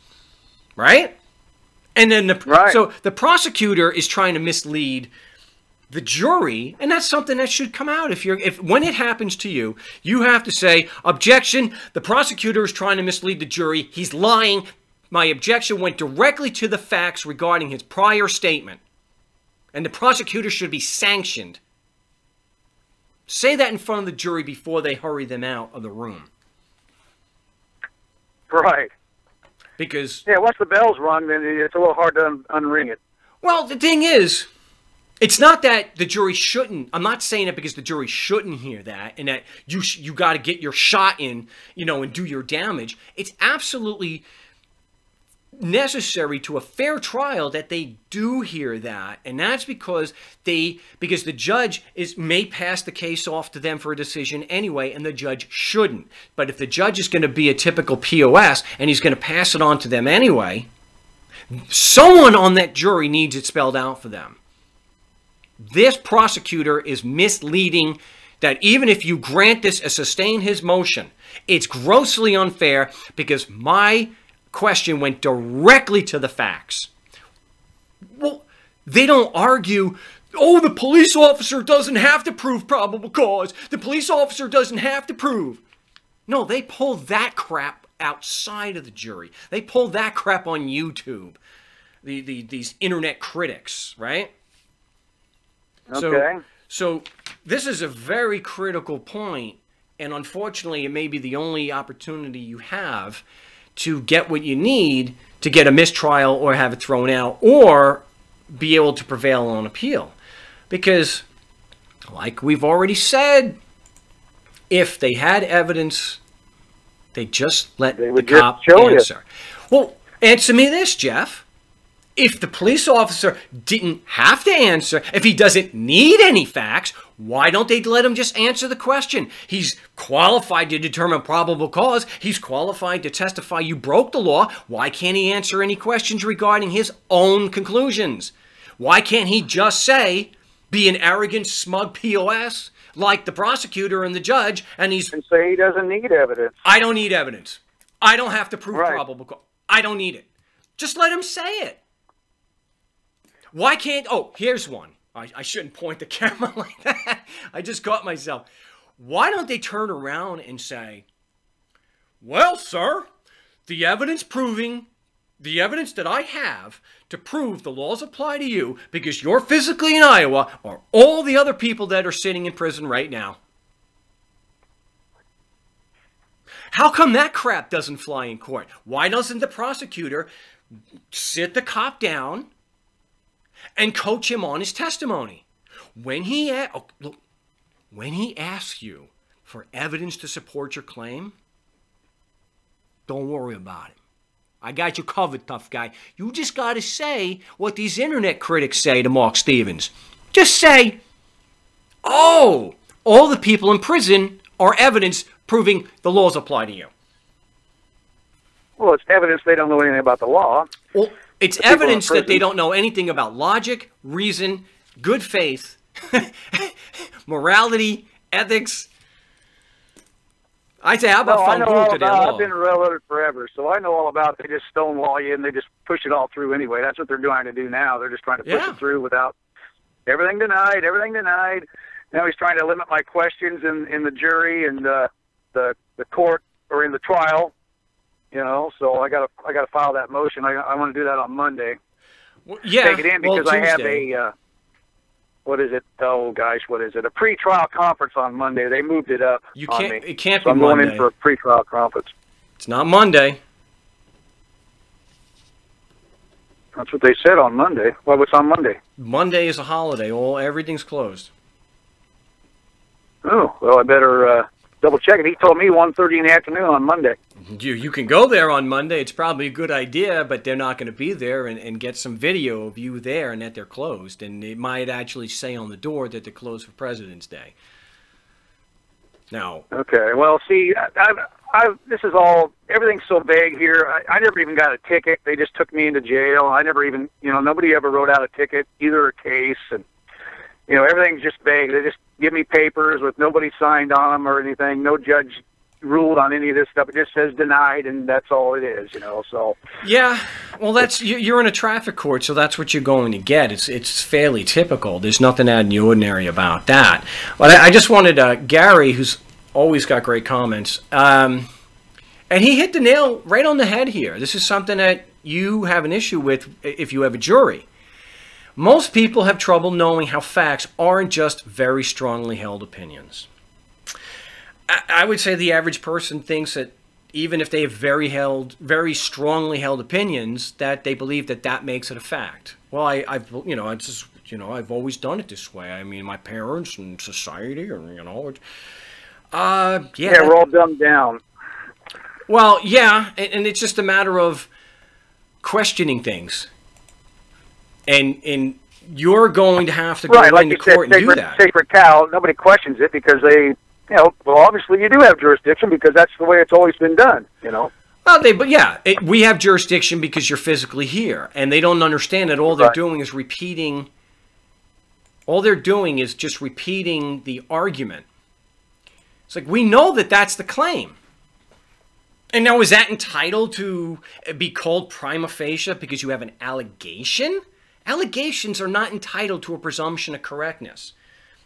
Right? And then so the prosecutor is trying to mislead the jury, and that's something that should come out. When it happens to you, you have to say, objection, the prosecutor is trying to mislead the jury. He's lying. My objection went directly to the facts regarding his prior statement. And the prosecutor should be sanctioned. Say that in front of the jury before they hurry them out of the room. Right. Because... yeah, once the bell's rung, then it's a little hard to unring it. Well, the thing is, it's not that the jury shouldn't... I'm not saying it because the jury shouldn't hear that and that you got to get your shot in, and do your damage. It's absolutely necessary to a fair trial that they do hear that, and that's because the judge may pass the case off to them for a decision anyway, and the judge shouldn't. But if the judge is going to be a typical POS and he's going to pass it on to them anyway, someone on that jury needs it spelled out for them. This prosecutor is misleading that even if you grant this and sustain his motion, it's grossly unfair because my question went directly to the facts. Well, they don't argue, oh, the police officer doesn't have to prove probable cause. The police officer doesn't have to prove. No, they pull that crap outside of the jury. They pull that crap on YouTube. These internet critics, right? Okay. So this is a very critical point, and unfortunately it may be the only opportunity you have to get what you need to get a mistrial or have it thrown out or be able to prevail on appeal. Because, like we've already said, if they had evidence, they just let the cop answer. Well, answer me this, Jeff. If the police officer didn't have to answer, if he doesn't need any facts, why don't they let him just answer the question? He's qualified to determine probable cause. He's qualified to testify you broke the law. Why can't he answer any questions regarding his own conclusions? Why can't he just say, be an arrogant, smug POS like the prosecutor and the judge, and say he doesn't need evidence. I don't need evidence. I don't have to prove probable cause. I don't need it. Just let him say it. Why can't... Oh, here's one. I shouldn't point the camera like that. I just caught myself. Why don't they turn around and say, well, sir, the evidence that I have to prove the laws apply to you because you're physically in Iowa are all the other people that are sitting in prison right now. How come that crap doesn't fly in court? Why doesn't the prosecutor sit the cop down and coach him on his testimony? When he asks you for evidence to support your claim, don't worry about it. I got you covered, tough guy. You just got to say what these internet critics say to Mark Stevens. Just say, oh, all the people in prison are evidence proving the laws apply to you. Well, it's evidence they don't know anything about the law. Well, it's evidence that they don't know anything about logic, reason, good faith, morality, ethics. I say, how about I've been a railroader forever, so I know all about it. They just stonewall you and they just push it all through anyway. That's what they're trying to do now. They're just trying to push it through without everything denied, everything denied. Now he's trying to limit my questions in the jury and the court or in the trial. You know, so I gotta file that motion. I want to do that on Monday. Well, yeah, take it in because I have a what is it? Oh gosh, what is it? A pre-trial conference on Monday. They moved it up. It can't so be Monday. I'm going in for a pre-trial conference. It's not Monday. That's what they said on Monday. Well, what's on Monday? Monday is a holiday. Everything's closed. Oh, well, I better double check it. He told me 1:30 in the afternoon on Monday. You can go there on Monday. It's probably a good idea, but they're not going to be there and get some video of you there and that they're closed. And it might actually say on the door that they're closed for President's Day. Now. Okay. Well, see, this is all, everything's so vague here. I never even got a ticket. They just took me into jail. I never even, nobody ever wrote out a ticket, either a case. And, everything's just vague. They just give me papers with nobody signed on them or anything. No judge ruled on any of this stuff. It just says denied, and that's all it is, so. Yeah, well, you're in a traffic court, so that's what you're going to get. It's fairly typical. There's nothing out of the ordinary about that. But I just wanted Gary, who's always got great comments, and he hit the nail right on the head here. This is something that you have an issue with if you have a jury. Most people have trouble knowing how facts aren't just very strongly held opinions. I would say the average person thinks that even if they have very strongly held opinions, that they believe that makes it a fact. Well, I've always done it this way. I mean, my parents and society, or we're all dumbed down. Well, yeah, and it's just a matter of questioning things. And you're going to have to go right, like into you said, court and do that. Sacred cow, nobody questions it because they, well, obviously you do have jurisdiction because that's the way it's always been done, Well, we have jurisdiction because you're physically here. And they don't understand that all they're doing is repeating. All they're doing is just repeating the argument. It's like, we know that that's the claim. And now, is that entitled to be called prima facie because you have an allegation? Allegations are not entitled to a presumption of correctness.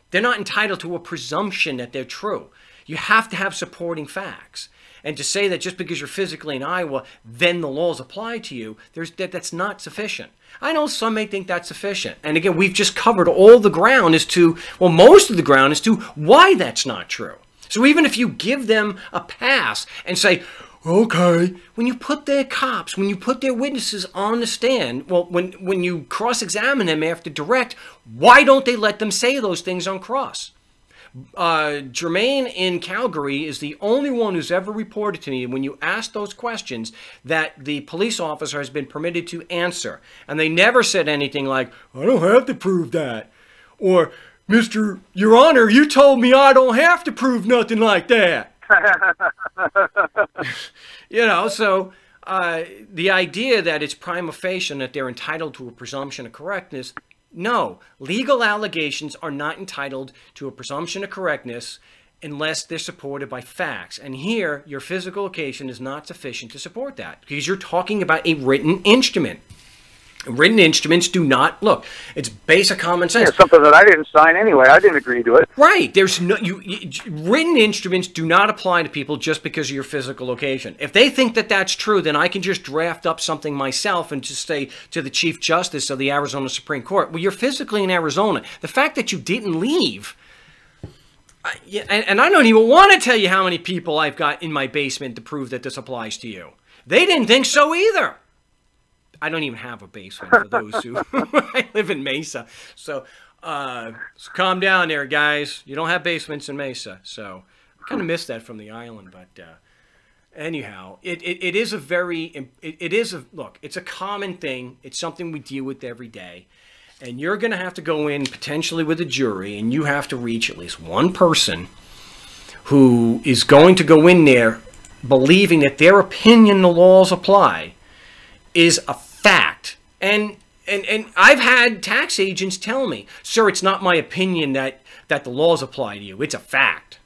They're not entitled to a presumption that they're true. You have to have supporting facts. And to say that just because you're physically in Iowa, then the laws apply to you, that's not sufficient. I know some may think that's sufficient. And again, we've just covered all the ground as to, well, most of the ground as to why that's not true. So even if you give them a pass and say, okay, when you put their cops, when you put their witnesses on the stand, well, when you cross-examine them after direct, why don't they let them say those things on cross? Jermaine in Calgary is the only one who's ever reported to me when you ask those questions that the police officer has been permitted to answer. And they never said anything like, I don't have to prove that. Or, Mr. Your Honor, you told me I don't have to prove nothing like that. So the idea that it's prima facie and that they're entitled to a presumption of correctness, no. Legal allegations are not entitled to a presumption of correctness unless they're supported by facts. And here, your physical location is not sufficient to support that because you're talking about a written instrument. Written instruments do not, look, it's basic common sense. Yeah, something that I didn't sign anyway. I didn't agree to it. Right. There's no, written instruments do not apply to people just because of your physical location. If they think that that's true, then I can just draft up something myself and just say to the Chief Justice of the Arizona Supreme Court, well, you're physically in Arizona. The fact that you didn't leave, and I don't even want to tell you how many people I've got in my basement to prove that this applies to you. They didn't think so either. I don't even have a basement for those who I live in Mesa. So calm down there, guys. You don't have basements in Mesa. So I kind of miss that from the island. But anyhow, it is look, it's a common thing. It's something we deal with every day. And you're going to have to go in potentially with a jury, and you have to reach at least one person who is going to go in there believing that their opinion the laws apply is a fact. And I've had tax agents tell me, sir, it's not my opinion that the laws apply to you. It's a fact.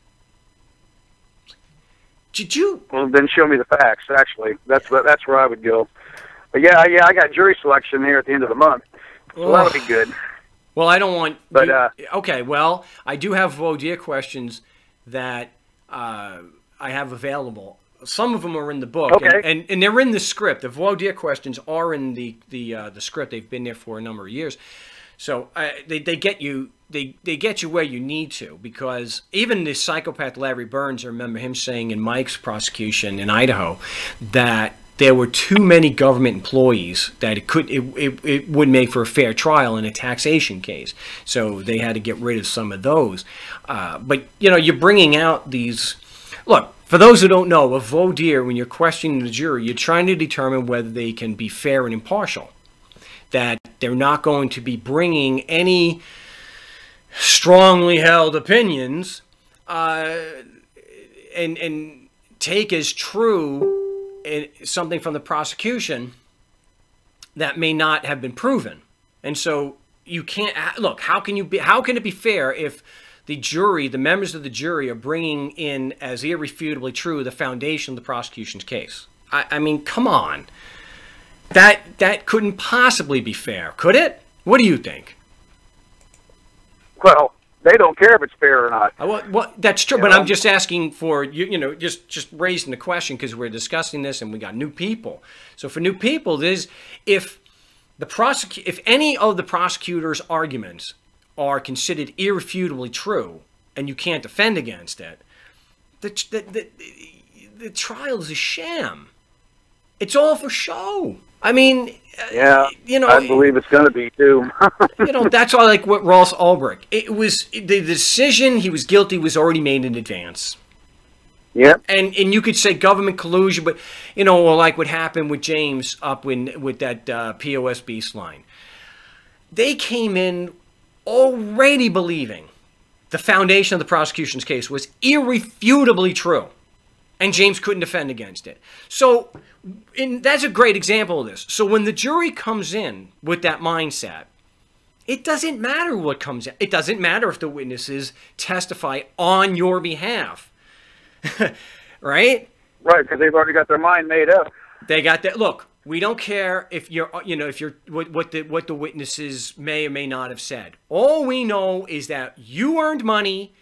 Did you? Well, then show me the facts, actually. That's where I would go. But yeah, I got jury selection here at the end of the month. So that would be good. Well, I don't want... But, okay, well, I do have voir dire questions that I have available. Some of them are in the book, okay. and they're in the script. The voir dire questions are in the script. They've been there for a number of years, so they get you where you need to, because even the psychopath Larry Burns, I remember him saying in Mike's prosecution in Idaho that there were too many government employees that it would make for a fair trial in a taxation case, so they had to get rid of some of those. But you're bringing out these. Look, for those who don't know, a voir dire, when you're questioning the jury, you're trying to determine whether they can be fair and impartial. That they're not going to be bringing any strongly held opinions and take as true something from the prosecution that may not have been proven. And so you can't, look, how can it be fair if the jury, the members of the jury, are bringing in as irrefutably true the foundation of the prosecution's case? I mean, come on. That couldn't possibly be fair, could it? What do you think? Well, they don't care if it's fair or not. Well, that's true, but I'm just asking for, just raising the question because we're discussing this and we got new people. So for new people, if any of the prosecutor's arguments are considered irrefutably true and you can't defend against it, the trial is a sham. It's all for show. I mean, yeah, I believe it's going to be too. That's all like what Ross Ulbricht. It was the decision he was guilty was already made in advance. Yeah. And you could say government collusion, but, you know, like what happened with James up with that POS Beast line. They came in already believing the foundation of the prosecution's case was irrefutably true. And James couldn't defend against it. So that's a great example of this. So when the jury comes in with that mindset, it doesn't matter what comes in. It doesn't matter if the witnesses testify on your behalf. Right? Right, because they've already got their mind made up. They got that. Look, we don't care if you're, you know, if you're what the witnesses may or may not have said. All we know is that you earned money,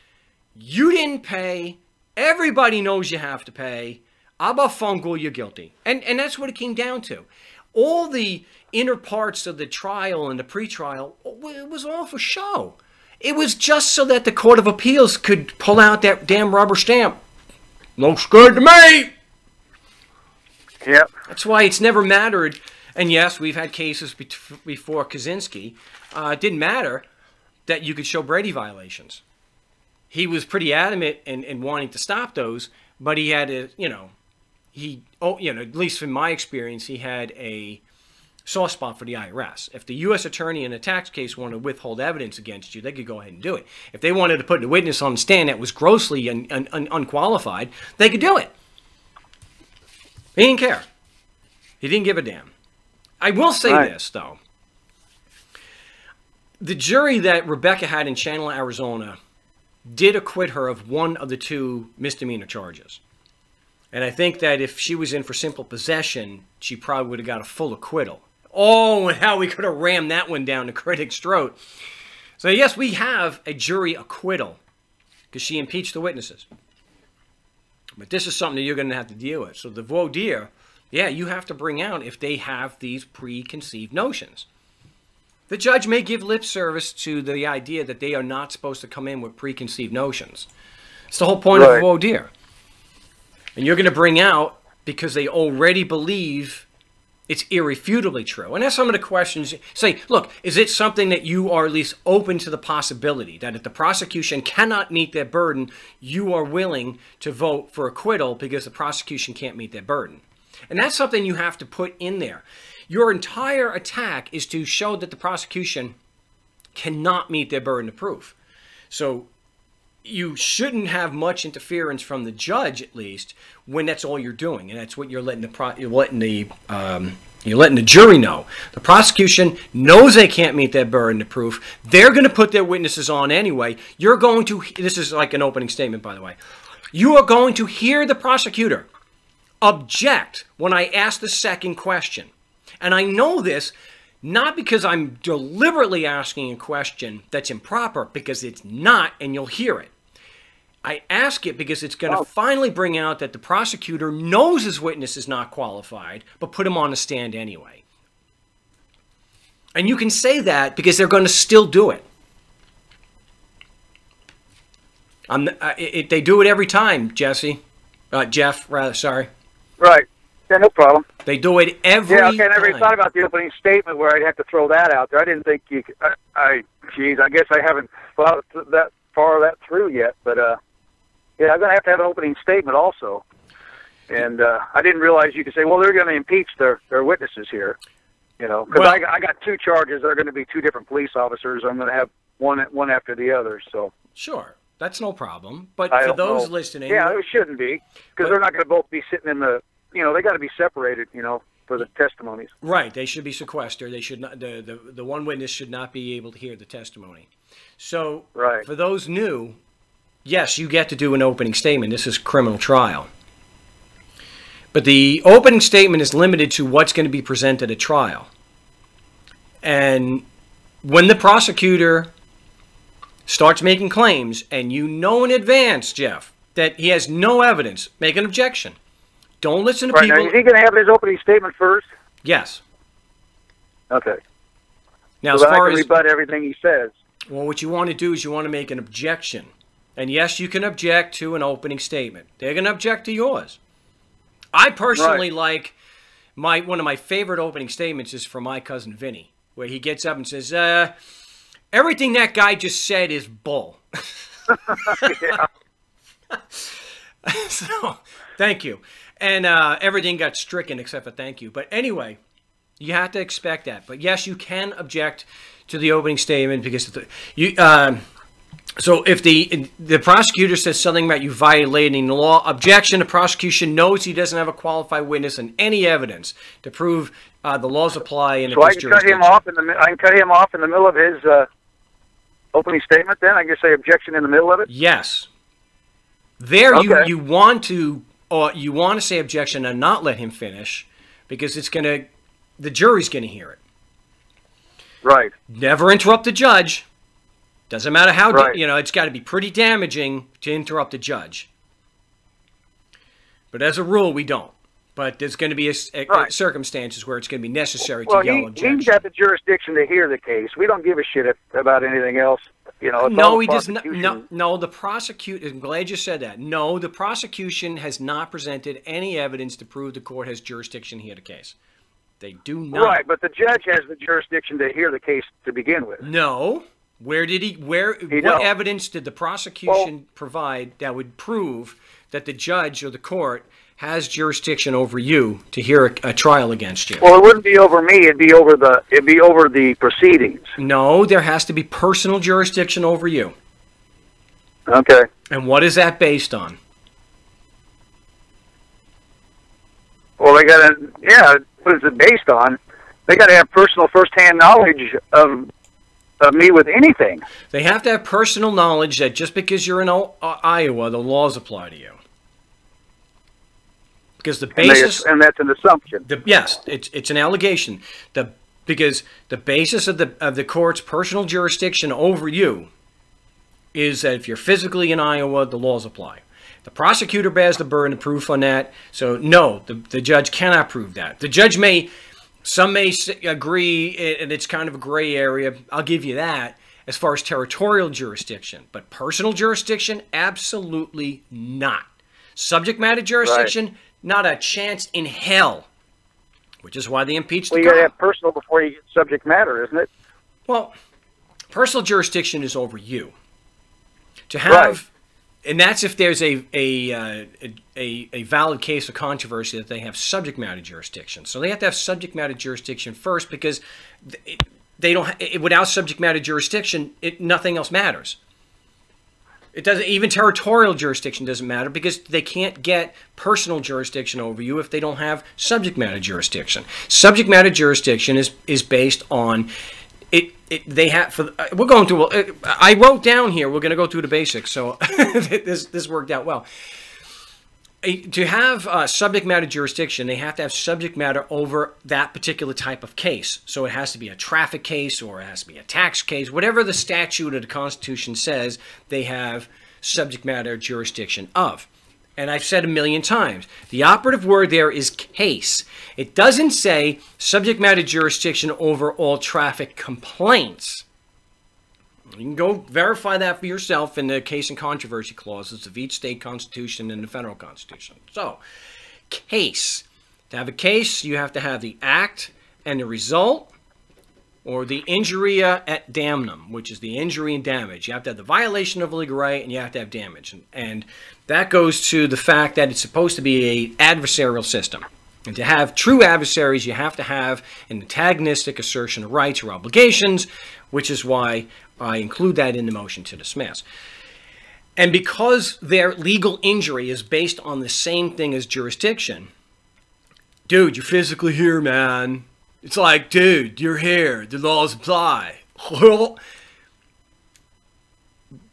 you didn't pay. Everybody knows you have to pay. Abba Fungul, you're guilty. And that's what it came down to. All the inner parts of the trial and the pretrial, it was all for show. It was just so that the Court of Appeals could pull out that damn rubber stamp. Looks good to me. Yep. That's why it's never mattered. And yes, we've had cases before Kaczynski. It didn't matter that you could show Brady violations. He was pretty adamant in wanting to stop those, but he had to, you know, at least from my experience, he had a soft spot for the IRS. If the U.S. attorney in a tax case wanted to withhold evidence against you, they could go ahead and do it. If they wanted to put a witness on the stand that was grossly unqualified, they could do it. He didn't care. He didn't give a damn. I will say this, though. The jury that Rebecca had in Chandler, Arizona, did acquit her of one of the two misdemeanor charges. And I think that if she was in for simple possession, she probably would have got a full acquittal. Oh, and how we could have rammed that one down the critic's throat. So yes, we have a jury acquittal because she impeached the witnesses. But this is something that you're going to have to deal with. So the voir dire, yeah, you have to bring out if they have these preconceived notions. The judge may give lip service to the idea that they are not supposed to come in with preconceived notions. It's the whole point of voir dire. And you're going to bring out because they already believe it's irrefutably true. And that's some of the questions. Say, look, is it something that you are at least open to the possibility that if the prosecution cannot meet their burden, you are willing to vote for acquittal because the prosecution can't meet their burden? And that's something you have to put in there. Your entire attack is to show that the prosecution cannot meet their burden of proof. So you shouldn't have much interference from the judge, at least, when that's all you're doing, and that's what you're letting the jury know. The prosecution knows they can't meet their burden of proof. They're going to put their witnesses on anyway. You're going to. This is like an opening statement, by the way. You are going to hear the prosecutor object when I ask the second question. And I know this not because I'm deliberately asking a question that's improper, because it's not, and you'll hear it. I ask it because it's going to finally bring out that the prosecutor knows his witness is not qualified, but put him on the stand anyway. And you can say that because they're going to still do it. They do it every time, Jeff, sorry. Right. Yeah, no problem. They do it every time. Yeah, okay, I never even thought about the opening statement where I'd have to throw that out there. I didn't think you could. Geez, I guess I haven't thought that through yet. But, yeah, I'm going to have an opening statement also. And I didn't realize you could say, well, they're going to impeach their witnesses here. You know, because I got two charges. They're going to be two different police officers. I'm going to have one after the other. So sure, that's no problem. But for those listening, yeah, it shouldn't be, because they're not going to both be sitting in the. You know, they got to be separated. You know, for the testimonies. Right, they should be sequestered. They should not. The one witness should not be able to hear the testimony. So for those new, yes, you get to do an opening statement. This is criminal trial. But the opening statement is limited to what's going to be presented at trial. And when the prosecutor starts making claims, and you know in advance, Jeff, that he has no evidence, make an objection. Don't listen to people. Now, is he going to have his opening statement first? Yes. Okay. Now, so as far as rebut everything he says. Well, what you want to do is you want to make an objection. And yes, you can object to an opening statement. They're going to object to yours. I personally like one of my favorite opening statements is from my cousin Vinny, where he gets up and says, everything that guy just said is bull. Yeah. So, thank you. And everything got stricken except for thank you. But anyway, you have to expect that. But yes, you can object to the opening statement because so if the prosecutor says something about you violating the law, objection, the prosecution knows he doesn't have a qualified witness and any evidence to prove the laws apply in so his jurisdiction. I can cut him off in the middle of his opening statement then? I can say objection in the middle of it? Yes. There okay. you want to say objection and not let him finish because the jury's going to hear it. Right. Never interrupt the judge. Doesn't matter how, right. It's got to be pretty damaging to interrupt the judge. But as a rule, we don't. But there's going to be circumstances where it's going to be necessary to yell objection. He's got the jurisdiction to hear the case. We don't give a shit about anything else. No, he does not. No, the prosecution. I'm glad you said that. No, the prosecution has not presented any evidence to prove the court has jurisdiction to hear the case. They do not. Right, but the judge has the jurisdiction to hear the case to begin with. No. What evidence did the prosecution provide that would prove that the judge or the court has jurisdiction over you to hear a trial against you? Well, it wouldn't be over me. It'd be over the proceedings. No, there has to be personal jurisdiction over you. Okay. And what is that based on? Well, what is it based on? They got to have personal first-hand knowledge of me with anything. They have to have personal knowledge that just because you're in Iowa, the laws apply to you. Because the basis, and that's an assumption. Yes, it's an allegation. Because the basis of the court's personal jurisdiction over you is that if you're physically in Iowa, the laws apply. The prosecutor bears the burden of proof on that. So no, the judge cannot prove that. The judge some may agree, and it's kind of a gray area. I'll give you that as far as territorial jurisdiction. But personal jurisdiction, absolutely not. Subject matter jurisdiction, not a chance in hell. Which is why they impeached the cop. Well, you got to have personal before you get subject matter, isn't it? Well, personal jurisdiction is over you. To have, and that's if there's a valid case of controversy that they have subject matter jurisdiction. So they have to have subject matter jurisdiction first because they don't. Without subject matter jurisdiction, nothing else matters. It doesn't. Even territorial jurisdiction doesn't matter because they can't get personal jurisdiction over you if they don't have subject matter jurisdiction. Subject matter jurisdiction is based on it. They have we're going through. I wrote down here. We're going to go through the basics. So this worked out well. To have subject matter jurisdiction, they have to have subject matter over that particular type of case. So it has to be a traffic case or it has to be a tax case. Whatever the statute or the Constitution says, they have subject matter jurisdiction of. And I've said a million times, the operative word there is case. It doesn't say subject matter jurisdiction over all traffic complaints. You can go verify that for yourself in the case and controversy clauses of each state constitution and the federal constitution. So, case. To have a case, you have to have the act and the result, or the injuria et damnum, which is the injury and damage. You have to have the violation of a legal right, and you have to have damage. And that goes to the fact that it's supposed to be an adversarial system. And to have true adversaries, you have to have an antagonistic assertion of rights or obligations, which is why I include that in the motion to dismiss. And because their legal injury is based on the same thing as jurisdiction, dude, you're physically here, man. It's like, dude, you're here. The laws apply.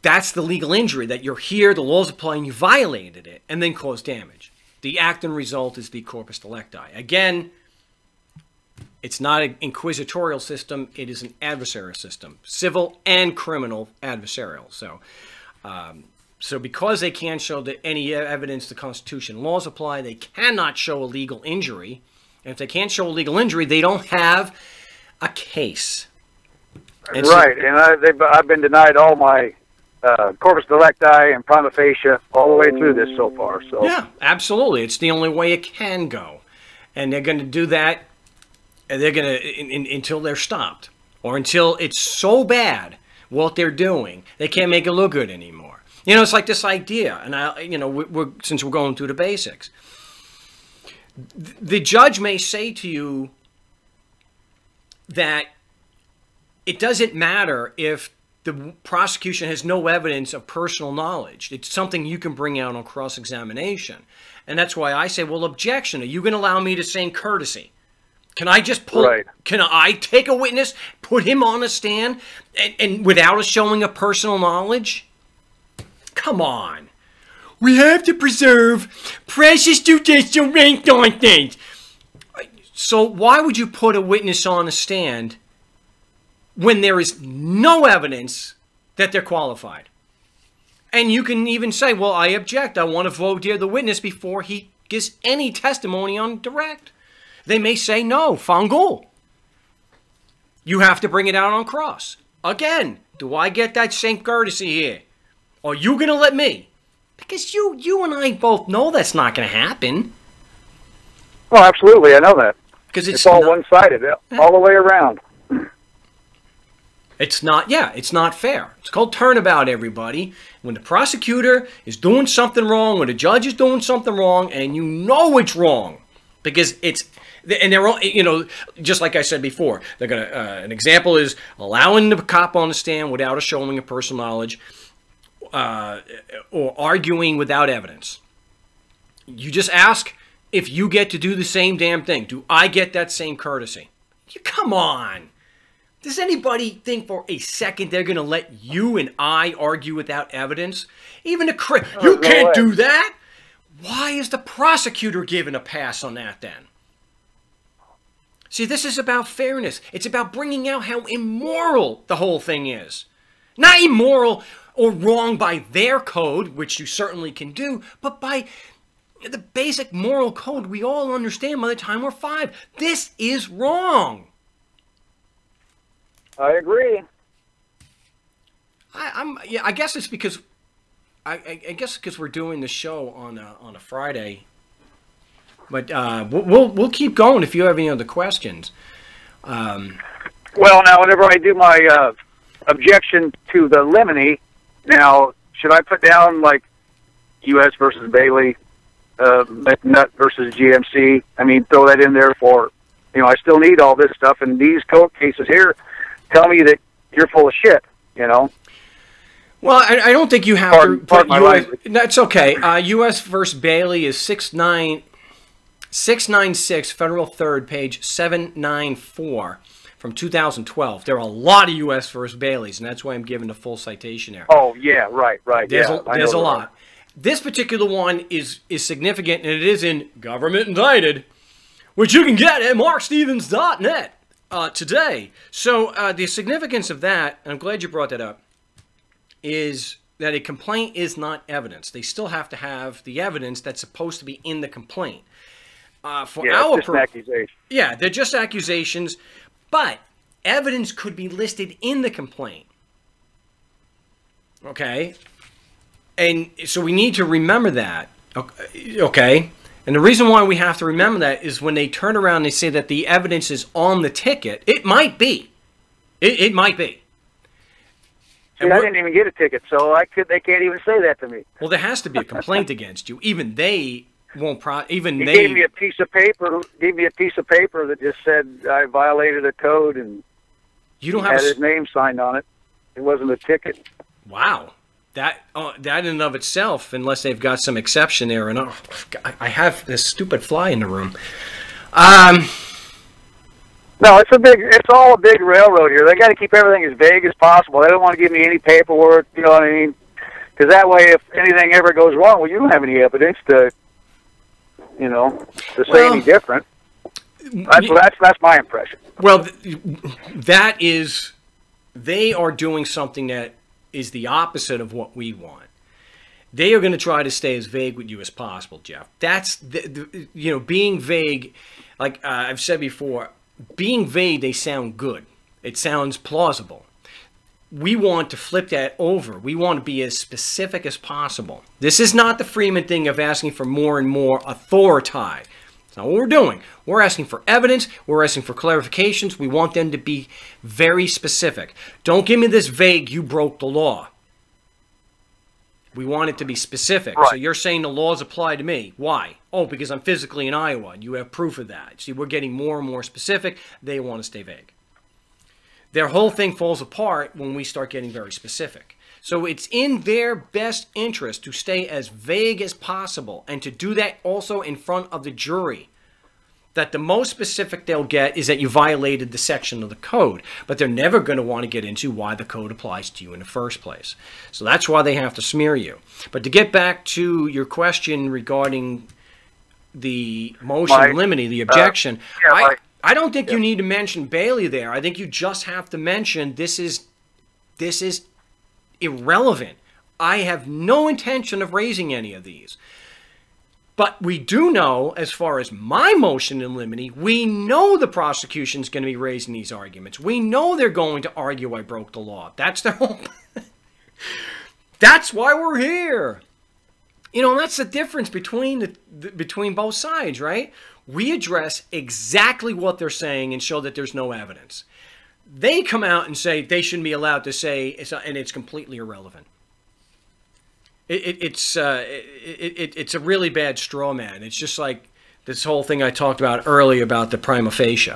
That's the legal injury, that you're here, the laws apply, and you violated it, and then caused damage. The act and result is the corpus delicti. Again, it's not an inquisitorial system. It is an adversarial system, civil and criminal adversarial. So because they can't show that any evidence the Constitution laws apply, they cannot show a legal injury. And if they can't show a legal injury, they don't have a case. And I've been denied all my corpus delicti and prima facie all the way through this so far. So yeah, absolutely. It's the only way it can go. And they're going to do that. And they're going to until they're stopped, or until it's so bad what they're doing they can't make it look good anymore. You know, it's like this idea, and since we're going through the basics, the judge may say to you that it doesn't matter if the prosecution has no evidence of personal knowledge. It's something you can bring out on cross-examination. And that's why I say, well, objection. Are you going to allow me to say courtesy? Can I just can I take a witness, put him on a stand, and without a showing of personal knowledge? Come on. We have to preserve precious judicial rank on things. So why would you put a witness on a stand when there is no evidence that they're qualified? And you can even say, well, I object. I want to vote the witness before he gives any testimony on direct. They may say, no, fangul. You have to bring it out on cross. Again, do I get that same courtesy here? Are you going to let me? Because you and I both know that's not going to happen. Well, absolutely. I know that. Because it's all one-sided, all the way around. It's not, it's not fair. It's called turnabout, everybody. When the prosecutor is doing something wrong, when the judge is doing something wrong, and you know it's wrong, because and they're all, just like I said before, they're gonna. An example is allowing the cop on the stand without a showing of personal knowledge, or arguing without evidence. You just ask if you get to do the same damn thing. Do I get that same courtesy? Come on. Does anybody think for a second they're going to let you and I argue without evidence? Even the you can't do that. Why is the prosecutor given a pass on that then? See, this is about fairness. It's about bringing out how immoral the whole thing is. Not immoral or wrong by their code, which you certainly can do, but by the basic moral code we all understand by the time we're 5. This is wrong. I agree. I guess it's because I guess because we're doing the show on a Friday. But we'll keep going if you have any other questions. Well, now whenever I do my objection to the limine, now should I put down like U.S. versus Bailey, McNutt versus GMC? I mean, throw that in there for, I still need all this stuff, and these court cases here tell me that you're full of shit, Well, I don't think you have to put U.S. That's okay. U.S. versus Bailey is 696 Federal 3rd, page 794 from 2012. There are a lot of U.S. versus Baileys, and that's why I'm giving the full citation there. Oh, yeah, right. There's a lot. This particular one is significant, and it is in Government Indicted, which you can get at markstevens.net. Today. So the significance of that, and I'm glad you brought that up, is that a complaint is not evidence. They still have to have the evidence that's supposed to be in the complaint. Just accusations. Yeah, they're just accusations, but evidence could be listed in the complaint. Okay? And so we need to remember that. Okay? And the reason why we have to remember that is when they turn around and they say that the evidence is on the ticket, it might be. It might be. See, I didn't even get a ticket, so they can't even say that to me. Well, there has to be a complaint against you. Even they won't. He gave me a piece of paper. Gave me a piece of paper that just said I violated a code, and you don't had his name signed on it. It wasn't a ticket. Wow. That in and of itself, unless they've got some exception there, and I have this stupid fly in the room. No, it's all a big railroad here. They got to keep everything as vague as possible. They don't want to give me any paperwork, you know what I mean? Because that way, if anything ever goes wrong, well, you don't have any evidence to say any different. That's my impression. Well, they are doing something that is the opposite of what we want. They are going to try to stay as vague with you as possible, Jeff. That's being vague. Like I've said before, being vague, they sound good. It sounds plausible. We want to flip that over. We want to be as specific as possible. This is not the Freeman thing of asking for more and more authority. That's not what we're doing. We're asking for evidence. We're asking for clarifications. We want them to be very specific. Don't give me this vague, you broke the law. We want it to be specific. Right. So you're saying the laws apply to me. Why? Oh, because I'm physically in Iowa. You have proof of that. See, we're getting more and more specific. They want to stay vague. Their whole thing falls apart when we start getting very specific. So it's in their best interest to stay as vague as possible and to do that also in front of the jury. That the most specific they'll get is that you violated the section of the code, but they're never going to want to get into why the code applies to you in the first place. So that's why they have to smear you. But to get back to your question regarding the motion in limine, the objection, I don't think you need to mention Bailey there. I think you just have to mention this is irrelevant. I have no intention of raising any of these. But we do know, as far as my motion in limine, we know the prosecution's going to be raising these arguments. We know they're going to argue I broke the law. That's their whole... That's why we're here. You know, that's the difference between between both sides, right? We address exactly what they're saying and show that there's no evidence. They come out and say they shouldn't be allowed to say, and it's completely irrelevant. It's a really bad straw man. It's just like this whole thing I talked about earlier about the prima facie.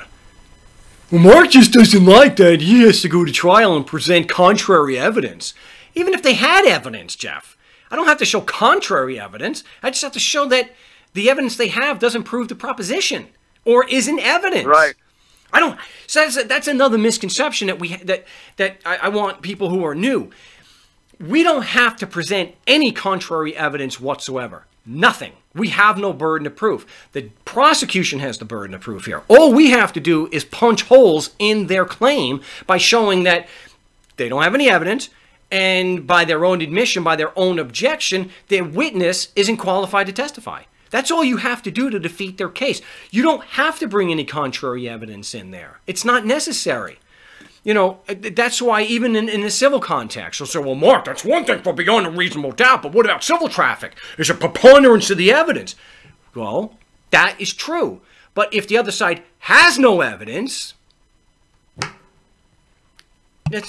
Well, Mark just doesn't like that. He has to go to trial and present contrary evidence. Even if they had evidence, Jeff, I don't have to show contrary evidence. I just have to show that the evidence they have doesn't prove the proposition or isn't evidence. Right. I don't. So that's another misconception that I want people who are new. We don't have to present any contrary evidence whatsoever. Nothing. We have no burden of proof. The prosecution has the burden of proof here. All we have to do is punch holes in their claim by showing that they don't have any evidence, and by their own admission, by their own objection, their witness isn't qualified to testify. That's all you have to do to defeat their case. You don't have to bring any contrary evidence in there. It's not necessary. You know, that's why even in the civil context, they'll say, well, Mark, that's one thing for beyond a reasonable doubt, but what about civil traffic? There's a preponderance of the evidence. Well, that is true. But if the other side has no evidence, the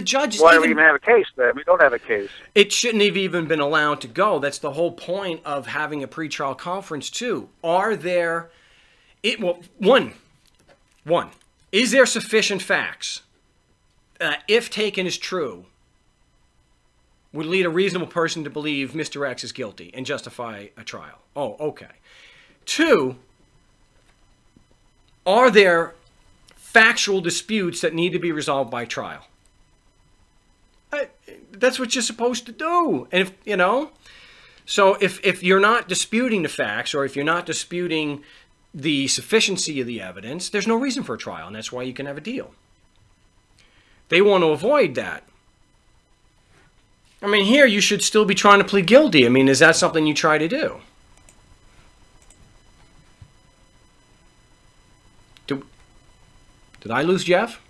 judge... Why do we even have a case then? We don't have a case. It shouldn't have even been allowed to go. That's the whole point of having a pretrial conference, too. Are there... One... Is there sufficient facts, if taken as true, would lead a reasonable person to believe Mr. X is guilty and justify a trial? Oh, okay. 2, are there factual disputes that need to be resolved by trial? That's what you're supposed to do. And if, you know, so if you're not disputing the facts, or if you're not disputing the sufficiency of the evidence, there's no reason for a trial, and that's why you can have a deal. They want to avoid that. I mean, here you should still be trying to plead guilty. I mean, is that something you try to do? Did I lose Jeff?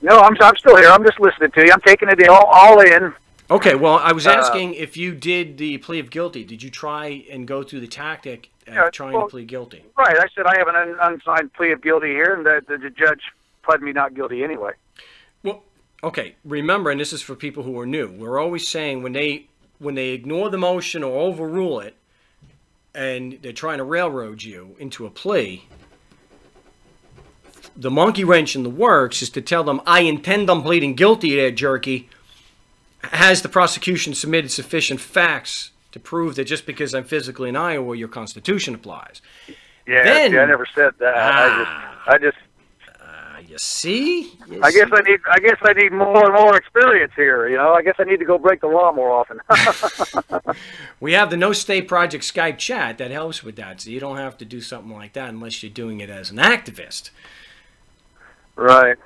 No, I'm still here. I'm just listening to you. I'm taking it all in. Okay, well, I was asking if you did the plea of guilty. Did you try and go through the tactic of trying to plead guilty? Right. I said I have an unsigned plea of guilty here, and the judge pled me not guilty anyway. Well, okay. Remember, and this is for people who are new, we're always saying when they ignore the motion or overrule it, and they're trying to railroad you into a plea, the monkey wrench in the works is to tell them, I intend on pleading guilty there, jerky. Has the prosecution submitted sufficient facts to prove that just because I'm physically in Iowa, your Constitution applies? Yeah, I never said that. You see? I guess I need more and more experience here. You know, I guess I need to go break the law more often. We have the No State Project Skype chat that helps with that, so you don't have to do something like that unless you're doing it as an activist. Right.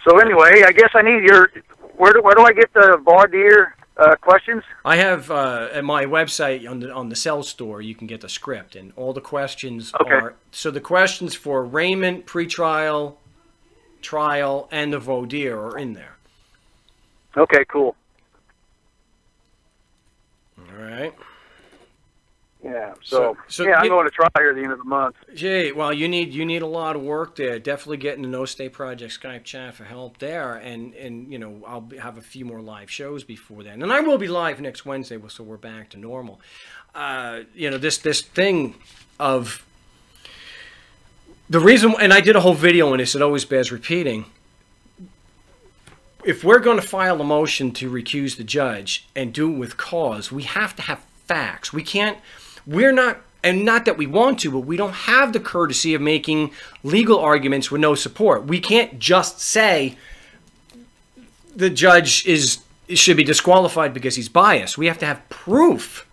So anyway, I guess I need your. Where do I get the voir dire questions? I have at my website on the Cell Store. You can get the script, and all the questions are. So the questions for arraignment, pretrial, trial, and the voir dire are in there. Okay, cool. All right. Yeah. So yeah, I'm going to try here at the end of the month. Jay, well, you need a lot of work there. Definitely getting the No State Project Skype chat for help there, and you know, I'll have a few more live shows before then, and I will be live next Wednesday, so we're back to normal. You know, this thing of the reason, and I did a whole video on this. It always bears repeating. If we're going to file a motion to recuse the judge and do it with cause, we have to have facts. We can't. We're not, and not that we want to, but we don't have the courtesy of making legal arguments with no support. We can't just say the judge should be disqualified because he's biased. We have to have proof.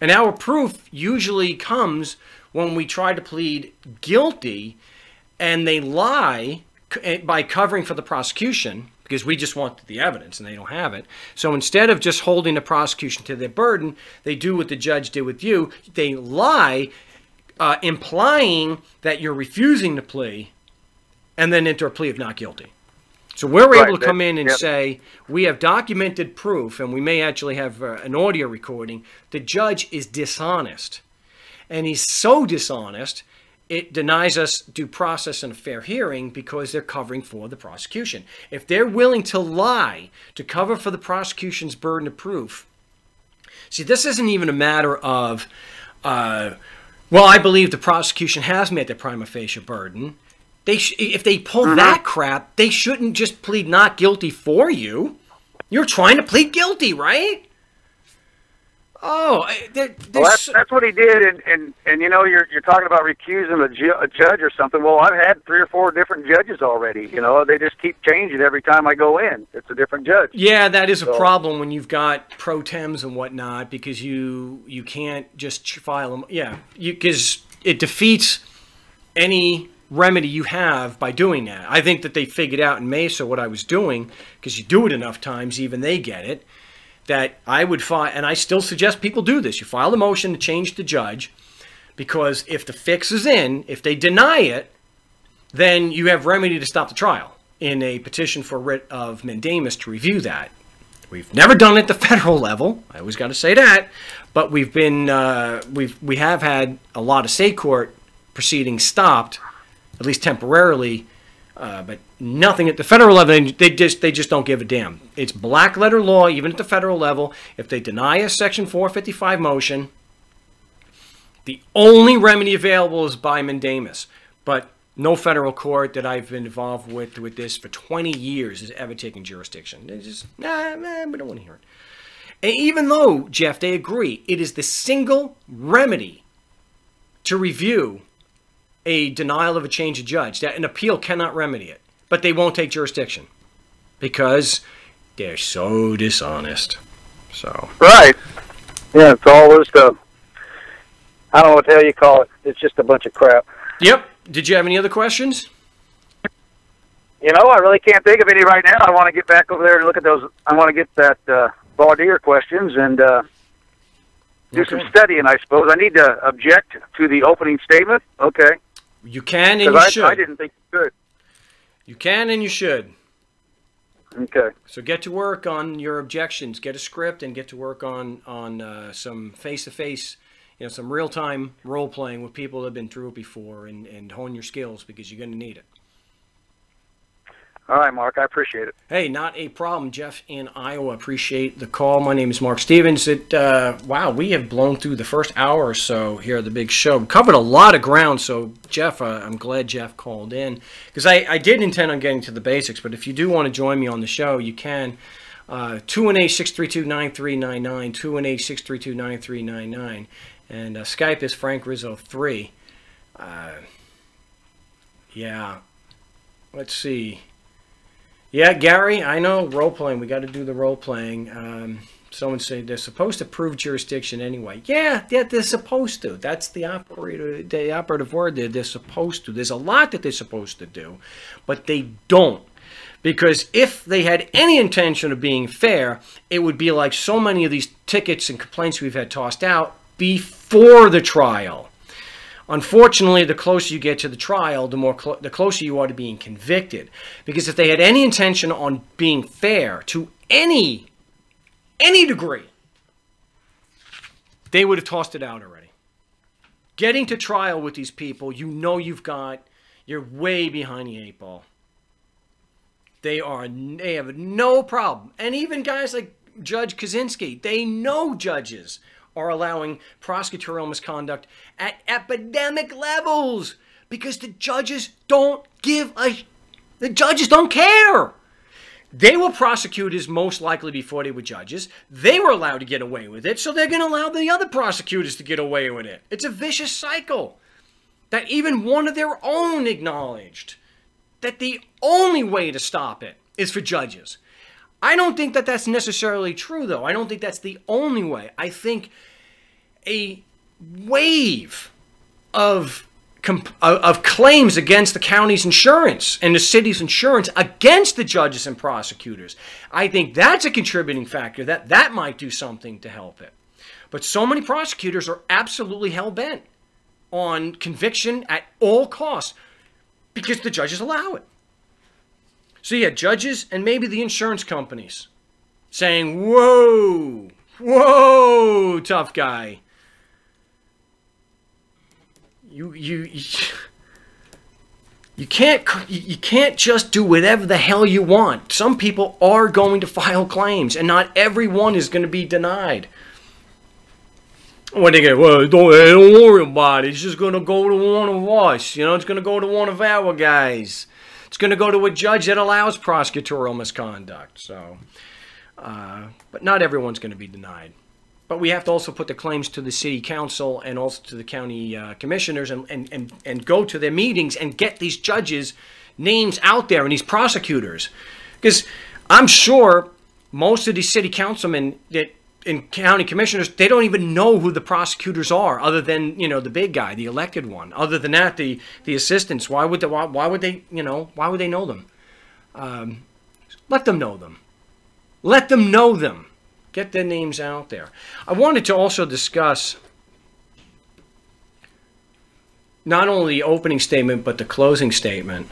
And our proof usually comes when we try to plead guilty and they lie by covering for the prosecution, because we just want the evidence and they don't have it. So instead of just holding the prosecution to their burden, they do what the judge did with you. They lie, implying that you're refusing to plea, and then enter a plea of not guilty. So we're able to come in and say, we have documented proof, and we may actually have an audio recording. The judge is dishonest. And he's so dishonest, it denies us due process and a fair hearing because they're covering for the prosecution. If they're willing to lie to cover for the prosecution's burden of proof, see, this isn't even a matter of, well, I believe the prosecution has met their prima facie burden. If they pull that crap, they shouldn't just plead not guilty for you. You're trying to plead guilty, right? Oh, well, that's what he did, and you know, you're talking about recusing a judge or something. Well, I've had 3 or 4 different judges already. You know, they just keep changing every time I go in. It's a different judge. Yeah, that is a problem when you've got pro tems and whatnot, because you can't just file them. Yeah, because it defeats any remedy you have by doing that. I think that they figured out in Mesa what I was doing, because you do it enough times, even they get it. That I would file, and I still suggest people do this. You file a motion to change the judge, because if the fix is in, if they deny it, then you have remedy to stop the trial in a petition for writ of mandamus to review that. We've never done it at the federal level. I always got to say that, but we've been we have had a lot of state court proceedings stopped, at least temporarily. But nothing at the federal level. They just don't give a damn. It's black letter law, even at the federal level. If they deny a Section 455 motion, the only remedy available is by mandamus. But no federal court that I've been involved with this for 20 years has ever taken jurisdiction. They just, we don't want to hear it. And even though, Jeff, they agree, it is the single remedy to review a denial of a change of judge, that an appeal cannot remedy it, but they won't take jurisdiction because they're so dishonest. So right, yeah, it's all this stuff. I don't know what the hell you call it. It's just a bunch of crap. Yep. Did you have any other questions? You know, I really can't think of any right now. I want to get back over there and look at those. I want to get that voir dire questions and do some studying, I suppose. I need to object to the opening statement. Okay. You can and you should. I didn't think you could. You can and you should. Okay. So get to work on your objections. Get a script and get to work on some face-to-face, you know, some real-time role-playing with people that have been through it before, and hone your skills, because you're going to need it. All right, Mark. I appreciate it. Hey, not a problem. Jeff in Iowa. Appreciate the call. My name is Mark Stevens. Wow, we have blown through the first hour or so here at the big show. We covered a lot of ground, so Jeff, I'm glad Jeff called in, because I did intend on getting to the basics, but if you do want to join me on the show, you can. 218-632-9399, 218-632-9399, and Skype is Frank Rizzo 3. Yeah, let's see. Yeah, Gary, I know role-playing. We got to do the role-playing. Someone said they're supposed to prove jurisdiction anyway. Yeah, they're supposed to. That's the operative word there. They're supposed to. There's a lot that they're supposed to do, but they don't. Because if they had any intention of being fair, it would be like so many of these tickets and complaints we've had tossed out before the trial. Unfortunately, the closer you get to the trial, the closer you are to being convicted. Because if they had any intention on being fair to any degree, they would have tossed it out already. Getting to trial with these people, you know you're way behind the 8 ball. They have no problem. And even guys like Judge Kaczynski, they know judges are allowing prosecutorial misconduct at epidemic levels because the judges don't the judges don't care. They were prosecutors most likely before they were judges. They were allowed to get away with it, so they're going to allow the other prosecutors to get away with it. It's a vicious cycle that even one of their own acknowledged, that the only way to stop it is for judges. I don't think that that's necessarily true, though. I don't think that's the only way. I think a wave of claims against the county's insurance and the city's insurance against the judges and prosecutors, I think that's a contributing factor that might do something to help it. But so many prosecutors are absolutely hell-bent on conviction at all costs because the judges allow it. So yeah, judges and maybe the insurance companies saying, whoa, whoa, tough guy. You can't just do whatever the hell you want. Some people are going to file claims, and not everyone is going to be denied. What they get? Well, don't worry about it. It's just going to go to one of us. You know, it's going to go to one of our guys. It's going to go to a judge that allows prosecutorial misconduct. So, but not everyone's going to be denied. But we have to also put the claims to the city council and also to the county commissioners and go to their meetings and get these judges' names out there and these prosecutors. Because I'm sure most of these city councilmen and county commissioners, they don't even know who the prosecutors are other than, you know, the big guy, the elected one. Other than that, the assistants, why would they know them? Let them know them. Let them know them. Get their names out there. I wanted to also discuss not only the opening statement, but the closing statement.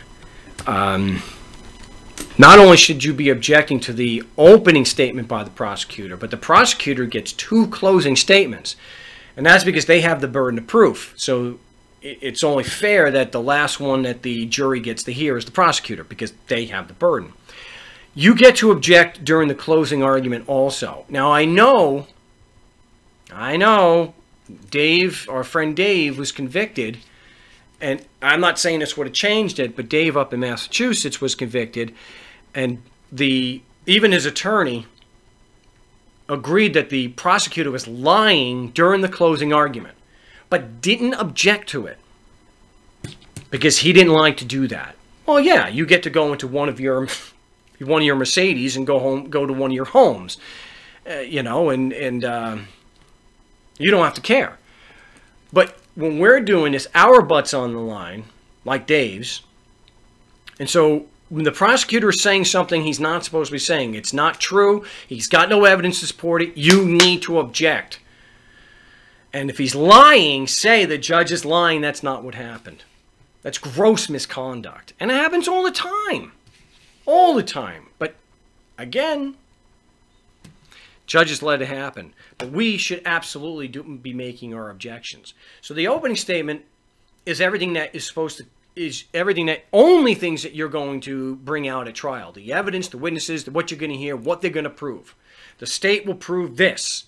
Not only should you be objecting to the opening statement by the prosecutor, but the prosecutor gets 2 closing statements. And that's because they have the burden of proof. So it's only fair that the last one that the jury gets to hear is the prosecutor, because they have the burden. You get to object during the closing argument also. Now, I know, Dave, our friend Dave, was convicted, and I'm not saying this would have changed it, but Dave up in Massachusetts was convicted, and even his attorney agreed that the prosecutor was lying during the closing argument, but didn't object to it because he didn't like to do that. Well, yeah, you get to go into one of your Mercedes and go to one of your homes, you know, and you don't have to care. But when we're doing this, our butt's on the line, like Dave's, and so when the prosecutor is saying something he's not supposed to be saying, it's not true, he's got no evidence to support it, you need to object. And if he's lying, say the judge is lying, that's not what happened. That's gross misconduct. And it happens all the time. All the time. But again, judges let it happen. But we should absolutely be making our objections. So the opening statement is everything that only things that you're going to bring out at trial. The evidence, the witnesses, what you're going to hear, what they're going to prove. The state will prove this.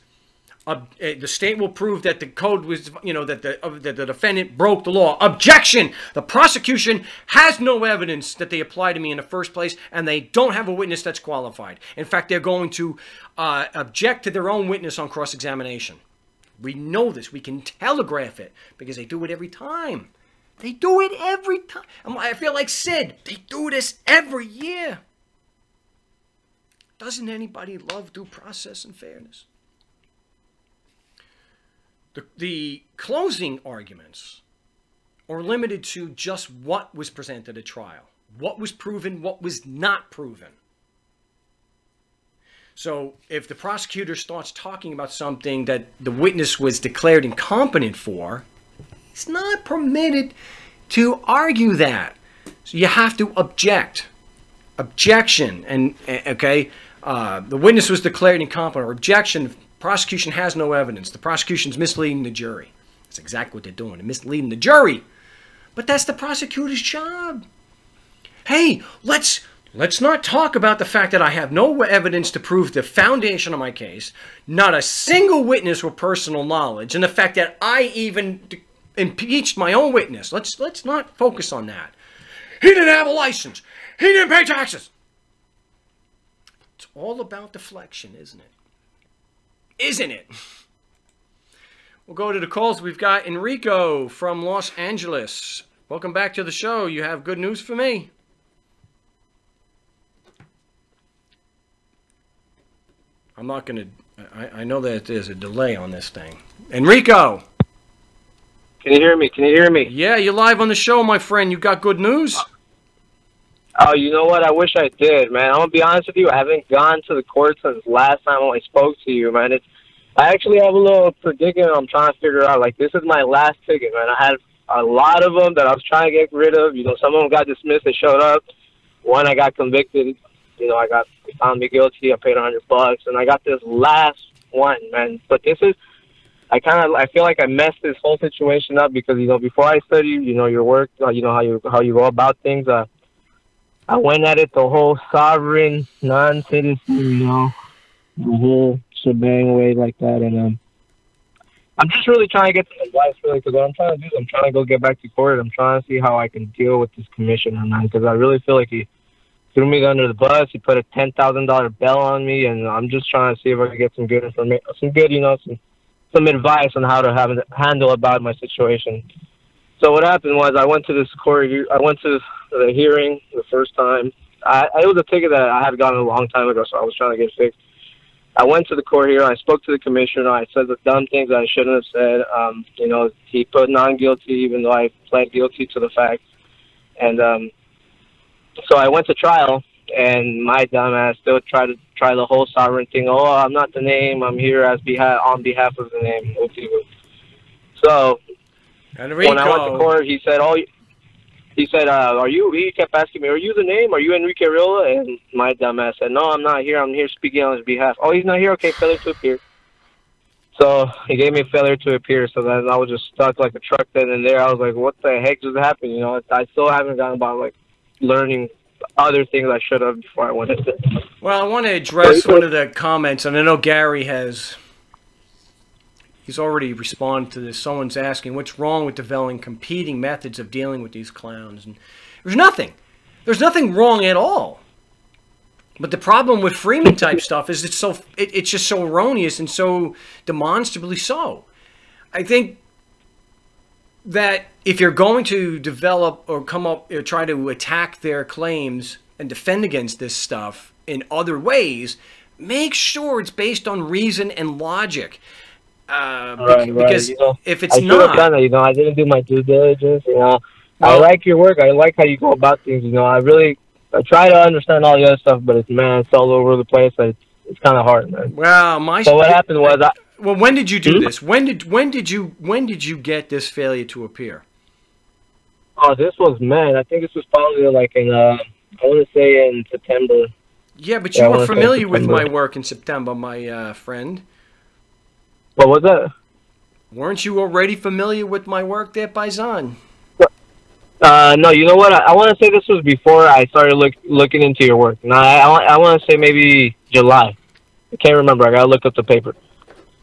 The state will prove that the code was, you know, that the defendant broke the law. Objection! The prosecution has no evidence that they applied to me in the first place, and they don't have a witness that's qualified. In fact, they're going to object to their own witness on cross-examination. We know this. We can telegraph it because they do it every time. They do it every time. I feel like Sid. They do this every year. Doesn't anybody love due process and fairness? The closing arguments are limited to just what was presented at trial. What was proven, what was not proven. So if the prosecutor starts talking about something that the witness was declared incompetent for, it's not permitted to argue that. So you have to object. Objection. And, okay, the witness was declared incompetent, or objection. Prosecution has no evidence. The prosecution's misleading the jury. That's exactly what they're doing. They're misleading the jury. But that's the prosecutor's job. Hey, let's not talk about the fact that I have no evidence to prove the foundation of my case, not a single witness with personal knowledge, and the fact that I even impeached my own witness. Let's not focus on that. He didn't have a license. He didn't pay taxes. It's all about deflection, isn't it? Isn't it? We'll go to the calls. We've got Enrico from Los Angeles. Welcome back to the show. You have good news for me. I'm not going to... I know that there's a delay on this thing. Enrico! Can you hear me? Can you hear me? Yeah, you're live on the show, my friend. You got good news? Oh, you know what? I wish I did, man. I'm going to be honest with you. I haven't gone to the court since last time I spoke to you, man. I actually have a little predicament I'm trying to figure out. Like, this is my last ticket, man. I had a lot of them that I was trying to get rid of. You know, some of them got dismissed. They showed up. One, I got convicted. You know, they found me guilty. I paid $100, and I got this last one, man. But this is, I feel like I messed this whole situation up because, you know, before I studied, you know, your work, you know, how you go about things. I went at it the whole sovereign, non-citizen, you know, the whole shebang way like that. And I'm just really trying to get some advice, really, because what I'm trying to do is I'm trying to go get back to court. I'm trying to see how I can deal with this commissioner, man, because I really feel like he threw me under the bus. He put a $10,000 bail on me, and I'm just trying to see if I can get some good information, some advice on how to handle about my situation. So what happened was I went to this court. I went to the hearing the first time. It was a ticket that I had gotten a long time ago, so I was trying to get fixed. I went to the court here. I spoke to the commissioner. I said the dumb things that I shouldn't have said. You know, he put non-guilty even though I pled guilty to the facts. And so I went to trial, and my dumbass still tried to try the whole sovereign thing. Oh, I'm not the name. I'm here on behalf of the name. So Enrico. when I went to court, he said, he kept asking me, are you the name? Are you Enrique Riola? And my dumbass said, no, I'm not here. I'm here speaking on his behalf. Oh, he's not here? Okay, failure to appear. So he gave me a failure to appear. So then I was just stuck like a truck then and there. I was like, what the heck just happened? You know, I still haven't gotten about, like, learning other things I should have before I went into it. Well, I want to address one of the comments, and I know Gary he's already responded to this. Someone's asking, what's wrong with developing competing methods of dealing with these clowns? And there's nothing. There's nothing wrong at all. But the problem with Freeman type stuff is it's just so erroneous and so demonstrably so. I think that if you're going to develop or come up or try to attack their claims and defend against this stuff in other ways, make sure it's based on reason and logic. Because you know, if it's I not, done that, you know, I didn't do my due diligence. You know, well, I like your work. I like how you go about things. You know, I try to understand all the other stuff, but it's all over the place. It's kind of hard, man. Well, so what happened was well, when did you do this? When did you get this failure to appear? Oh, this was, man, I think this was probably like in I want to say in September. Yeah, but you were familiar with my work in September, my friend. What was that? Weren't you already familiar with my work there, Paisan? No, you know what? I want to say this was before I started looking into your work. No, I want to say maybe July. I can't remember. I got to look up the paper.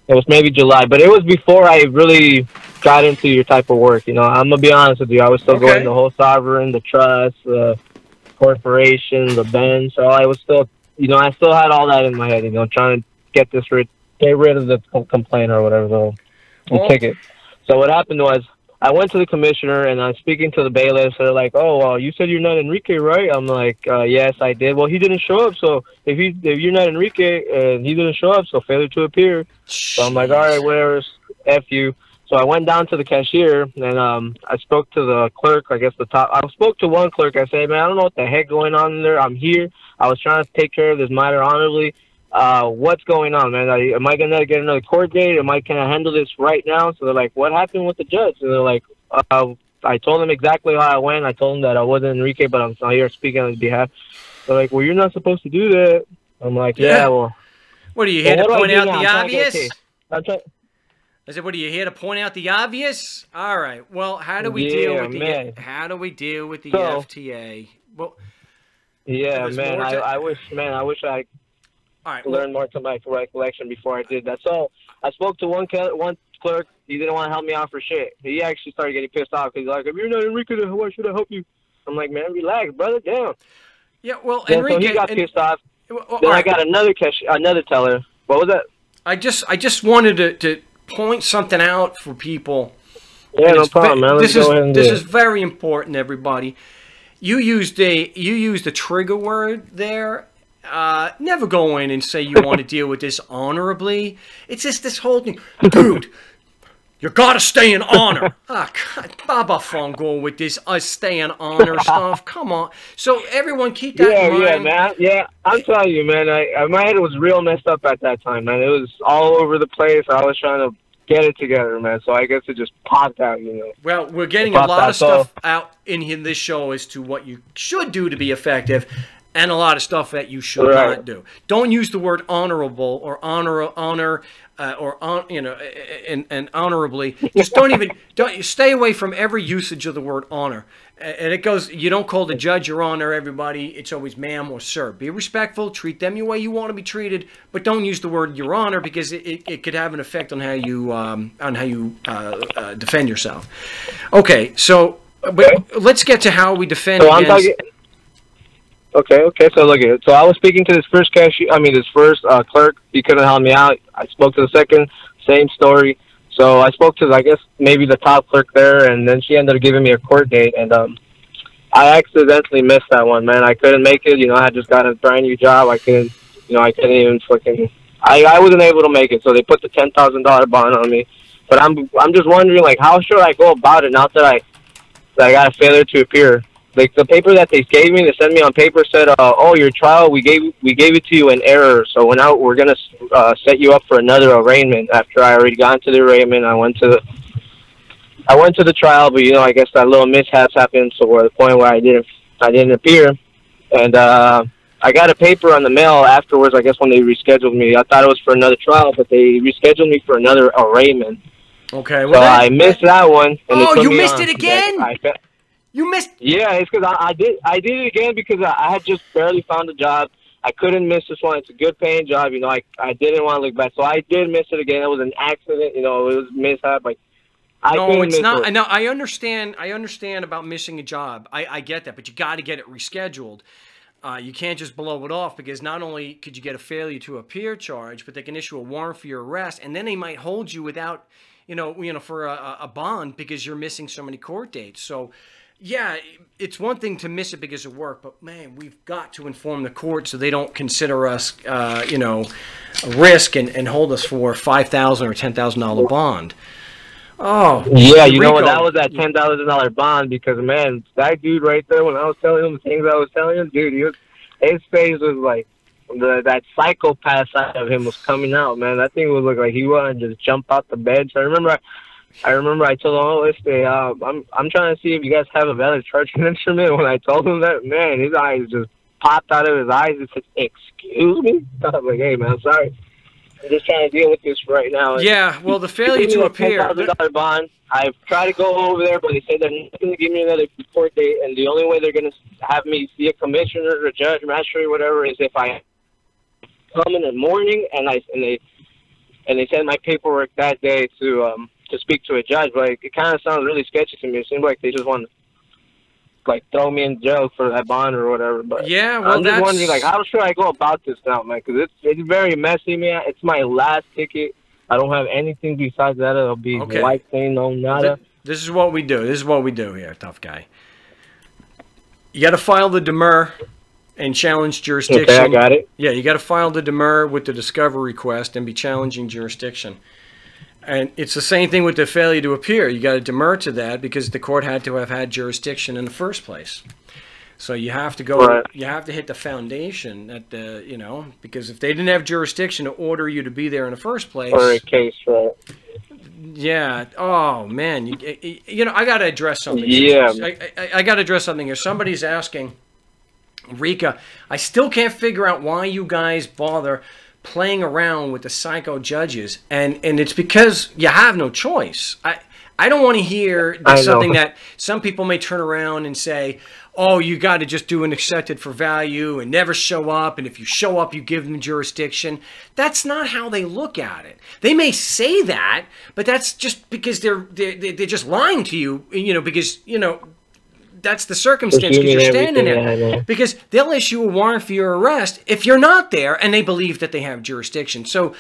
It was maybe July, but it was before I really got into your type of work. You know, I'm going to be honest with you. I was still going the whole sovereign, the trust, the corporation, the bench. So I was still, you know, I still had all that in my head, you know, trying to get rid of the complaint or whatever, the ticket. So what happened was I went to the commissioner and I'm speaking to the bailiffs. They're like, oh, well, you said you're not Enrique, right? I'm like, yes, I did. Well, he didn't show up. So if you're not Enrique and he didn't show up, so failure to appear. So I'm like, all right, whatever, F you. So I went down to the cashier and I spoke to the clerk, I guess I spoke to one clerk. I said, man, I don't know what the heck going on in there. I'm here. I was trying to take care of this matter honorably. What's going on, man? Am I gonna get another court date? Can I handle this right now? So they're like, what happened with the judge? And they're like, I told them exactly how I went. I told them that I wasn't Enrique, but I'm here speaking on his behalf. They're like, well, you're not supposed to do that. I'm like, yeah well. What are you here Well, to what do I point do out now? the I'm trying to get a obvious? case. I'm trying. I said, what are you here to point out the obvious? All right. Well, how do we Yeah, deal with man. the how do we deal with the So, FTA? Well, yeah, there's man. more to. I wish, man. I wish I All right. Well, learned more to my recollection before I did that. So I spoke to one clerk. He didn't want to help me out for shit. He actually started getting pissed off because he's like, "If you're not Enrique, then why should I help you?" I'm like, "Man, relax, brother. Damn." yeah. Well, Then, Enrique. so he got pissed off. Well, Then all I right. got another teller. What was that? I just wanted to point something out for people. Yeah, And no it's problem, man. Let's go ahead and this do is it. very important, everybody. You used a trigger word there. Never go in and say you want to deal with this honorably. It's just this whole thing, dude. You gotta stay in honor. Ah, God, Baba Fungo with this stay in honor stuff. Come on. So everyone keep that in mind. Yeah, man. Yeah, I'm telling you, man. My head was real messed up at that time, man. It was all over the place. I was trying to get it together, man. So I guess it just popped out, you know. Well, we're getting a lot of stuff out in this show as to what you should do to be effective, and a lot of stuff that you should not do. Don't use the word honorable or and honorably. Just don't stay away from every usage of the word honor. And it goes, you don't call the judge your honor, everybody. It's always ma'am or sir. Be respectful. Treat them the way you want to be treated, but don't use the word your honor because it could have an effect on how you defend yourself. Okay, so but let's get to how we defend against. Okay. So look at it. So I was speaking to this first clerk. He couldn't help me out. I spoke to the second, same story. So I spoke to, I guess, maybe the top clerk there, and then she ended up giving me a court date. And I accidentally missed that one, man. I couldn't make it. You know, I had just got a brand new job. I couldn't even fucking. I wasn't able to make it. So they put the $10,000 bond on me. But I'm just wondering, like, how should I go about it now that I got a failure to appear? Like, the paper that they gave me, they sent me on paper, said, "Oh, your trial, we gave it to you in error. So we're gonna set you up for another arraignment." After I already got into the arraignment, I went to the trial, but you know, I guess that little mishaps happened, so we're at the point where I didn't appear, and I got a paper on the mail afterwards. I guess when they rescheduled me, I thought it was for another trial, but they rescheduled me for another arraignment. Okay, well, so I missed that one. And you missed it again. You missed. Yeah, it's because I did it again because I had just barely found a job. I couldn't miss this one. It's a good paying job, you know. I didn't want to look back, so I did miss it again. It was an accident, you know. It was a mishap. Like no, it's not. No, I understand. I understand about missing a job. I get that, but you got to get it rescheduled. You can't just blow it off because not only could you get a failure to appear charge, but they can issue a warrant for your arrest, and then they might hold you without, for a bond because you're missing so many court dates. So. Yeah, it's one thing to miss it because of work, but man, we've got to inform the court so they don't consider us, a risk and hold us for $5,000 or $10,000 bond. Oh, yeah, you know what? That was that $10,000 bond because man, that dude right there. When I was telling him the things I was telling him, dude, his face was like that psychopath side of him was coming out. Man, that thing would look like he wanted to just jump out the bed. So I remember I told him, "Oh, listen, I'm trying to see if you guys have a valid charging instrument." When I told him that, man, his eyes just popped out of his eyes and said, "Excuse me?" I was like, "Hey, man, I'm sorry. I'm just trying to deal with this right now." Yeah, well, the failure to appear. $10,000 bond. I've tried to go over there, but they said they're not going to give me another court date, and the only way they're going to have me see a commissioner or a judge, magistrate, whatever, is if I come in the morning and they send my paperwork that day to speak to a judge. But it kind of sounds really sketchy to me. It seems like they just want to throw me in jail for that bond or whatever. But yeah, well, I'm just wondering, how should I go about this now, man? Because it's very messy, man. It's my last ticket. I don't have anything besides that. It'll be white clean, no nada. This is what we do. This is what we do here, tough guy. You got to file the demur and challenge jurisdiction. Okay, I got it. Yeah, you got to file the demur with the discovery request and be challenging jurisdiction. And it's the same thing with the failure to appear. You got to demur to that because the court had to have had jurisdiction in the first place. So you have to go. Right. You have to hit the foundation at the because if they didn't have jurisdiction to order you to be there in the first place. Or a case, right? Yeah. Oh man. I got to address something. Yeah. I got to address something here. Somebody's asking, Rika, I still can't figure out why you guys bother playing around with the psycho judges, and it's because you have no choice. I don't want to hear something that some people may turn around and say, oh, you got to just do an accepted for value and never show up, and if you show up, you give them jurisdiction. That's not how they look at it. They may say that, but that's just because they're just lying to you, because, that's the circumstance because you're standing there. Because they'll issue a warrant for your arrest if you're not there and they believe that they have jurisdiction. So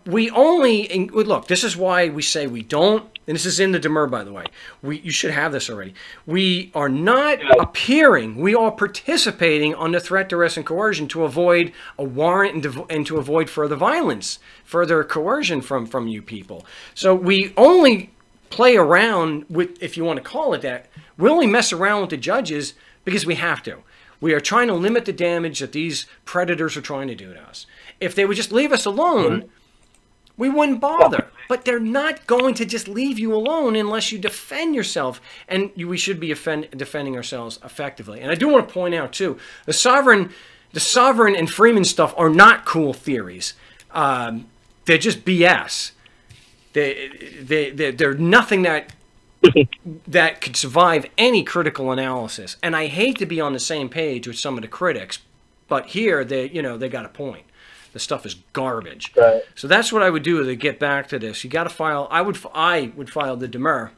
we only, look, this is why we say we don't, and this is in the demur, by the way. You should have this already. We are not appearing, we are participating on the threat, duress, and coercion to avoid a warrant and to avoid further violence, further coercion from you people. So we only play around with, if you want to call it that, we only mess around with the judges because we have to. We are trying to limit the damage that these predators are trying to do to us. If they would just leave us alone, we wouldn't bother. But they're not going to just leave you alone unless you defend yourself. And we should be defending ourselves effectively. And I do want to point out, too, the sovereign and Freeman stuff are not cool theories. They're just BS. They're nothing that could survive any critical analysis. And I hate to be on the same page with some of the critics, but here they got a point. The stuff is garbage. Right. So that's what I would do to get back to this. You got to file. I would file the demur.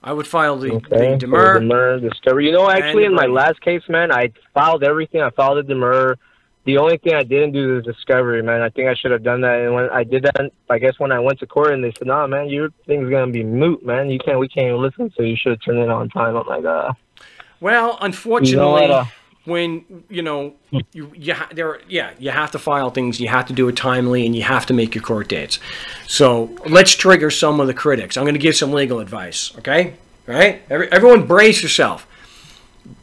I would file the demur. Discovery. Actually, in my last case, man, I filed everything. I filed the demur. The only thing I didn't do is discovery, man. I think I should have done that. And when I did that, I guess when I went to court and they said, "Nah, man, your thing's gonna be moot, man. We can't even listen. So you should have turned it on time." I'm like, Well, unfortunately, when you have to file things. You have to do it timely, and you have to make your court dates. So let's trigger some of the critics. I'm going to give some legal advice. Okay, all right? Everyone, brace yourself.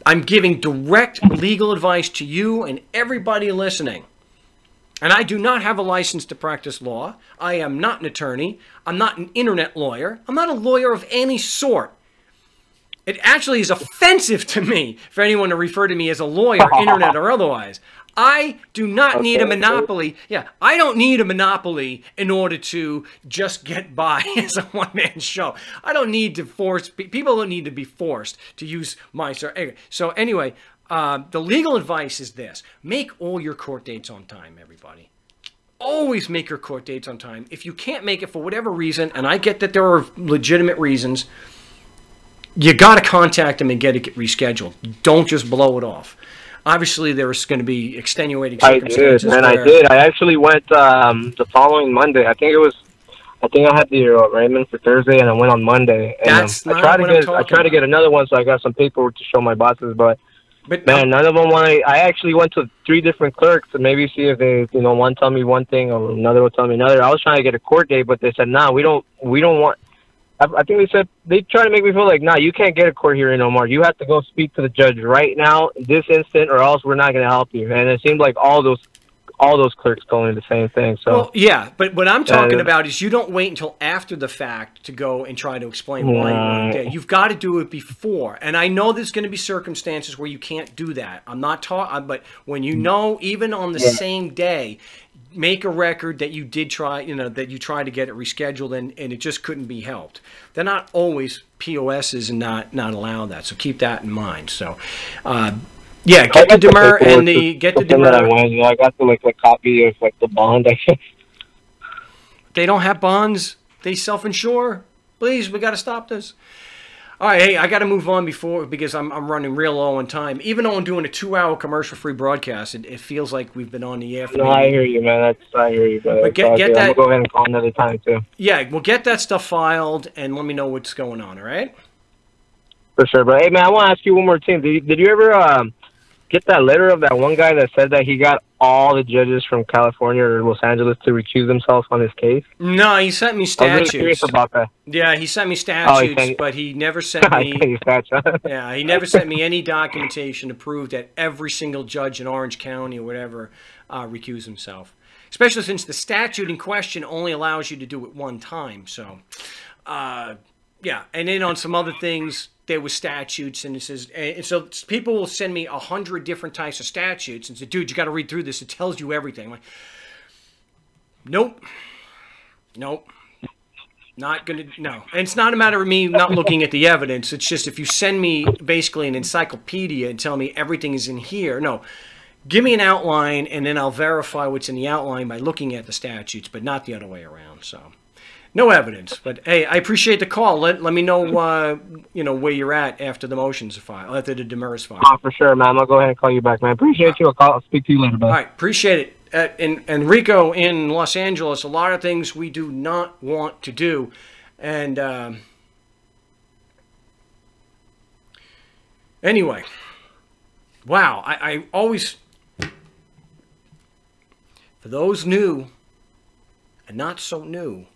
I'm giving direct legal advice to you and everybody listening. And I do not have a license to practice law. I am not an attorney. I'm not an internet lawyer. I'm not a lawyer of any sort. It actually is offensive to me for anyone to refer to me as a lawyer, internet or otherwise. I do not need a monopoly. Yeah, I don't need a monopoly in order to just get by as a one-man show. I don't need to force, people don't need to be forced to use my service. So anyway, the legal advice is this. Make all your court dates on time, everybody. Always make your court dates on time. If you can't make it for whatever reason, and I get that there are legitimate reasons, you got to contact them and get it rescheduled. Don't just blow it off. Obviously, there's going to be extenuating circumstances. I did. I actually went the following Monday. I think I had the arraignment for Thursday, and I went on Monday. And I tried to get another one, so I got some paperwork to show my bosses. But man, none of them want to. I actually went to 3 different clerks to maybe see if they, one tell me one thing or another will tell me another. I was trying to get a court date, but they said, "Nah, we don't want." I think they try to make me feel like, "Nah, you can't get a court hearing no more. You have to go speak to the judge right now, this instant, or else we're not going to help you." And it seemed like all those clerks told me the same thing. So well, yeah, but what I'm talking about is you don't wait until after the fact to go and try to explain why you weren't there. You've got to do it before. And I know there's going to be circumstances where you can't do that. I'm not talking, but when even on the same day, make a record that you did try, that you tried to get it rescheduled and it just couldn't be helped. They're not always POSs and not allow that. So keep that in mind. So, yeah, get the demur and get the demur. I got the copy of the bond. They don't have bonds. They self-insure. Please, we got to stop this. All right, hey, I got to move on because I'm running real low on time. Even though I'm doing a 2-hour commercial-free broadcast, it feels like we've been on the air for No, I hear you, man. I hear you, but get that. I'm gonna go ahead and call another time too. Yeah, we'll get that stuff filed and let me know what's going on. All right. For sure, but hey, man, I want to ask you one more thing. Did you ever get that letter of that one guy that said that he got all the judges from California or Los Angeles to recuse themselves on his case? No, he sent me statutes. I was really curious about that. Yeah, he sent me statutes, but he never sent me. Yeah, he never sent me any documentation to prove that every single judge in Orange County or whatever recused himself. Especially since the statute in question only allows you to do it one time. So, yeah, and then on some other things, there was statutes, and it says, and so people will send me 100 different types of statutes and say, dude, you got to read through this. It tells you everything. I'm like, nope. Not going to, no. And it's not a matter of me not looking at the evidence. It's just if you send me basically an encyclopedia and tell me everything is in here, no. Give me an outline, and then I'll verify what's in the outline by looking at the statutes, but not the other way around, so. No evidence, but hey, I appreciate the call. Let me know, you know, where you're at after the motions are filed, after the demur is filed. Oh, for sure, man. I'll go ahead and call you back, man. Appreciate you. I'll speak to you later, bud. All right, appreciate it. And Rico in Los Angeles, a lot of things we do not want to do, and anyway, wow, I always, for those new and not so new,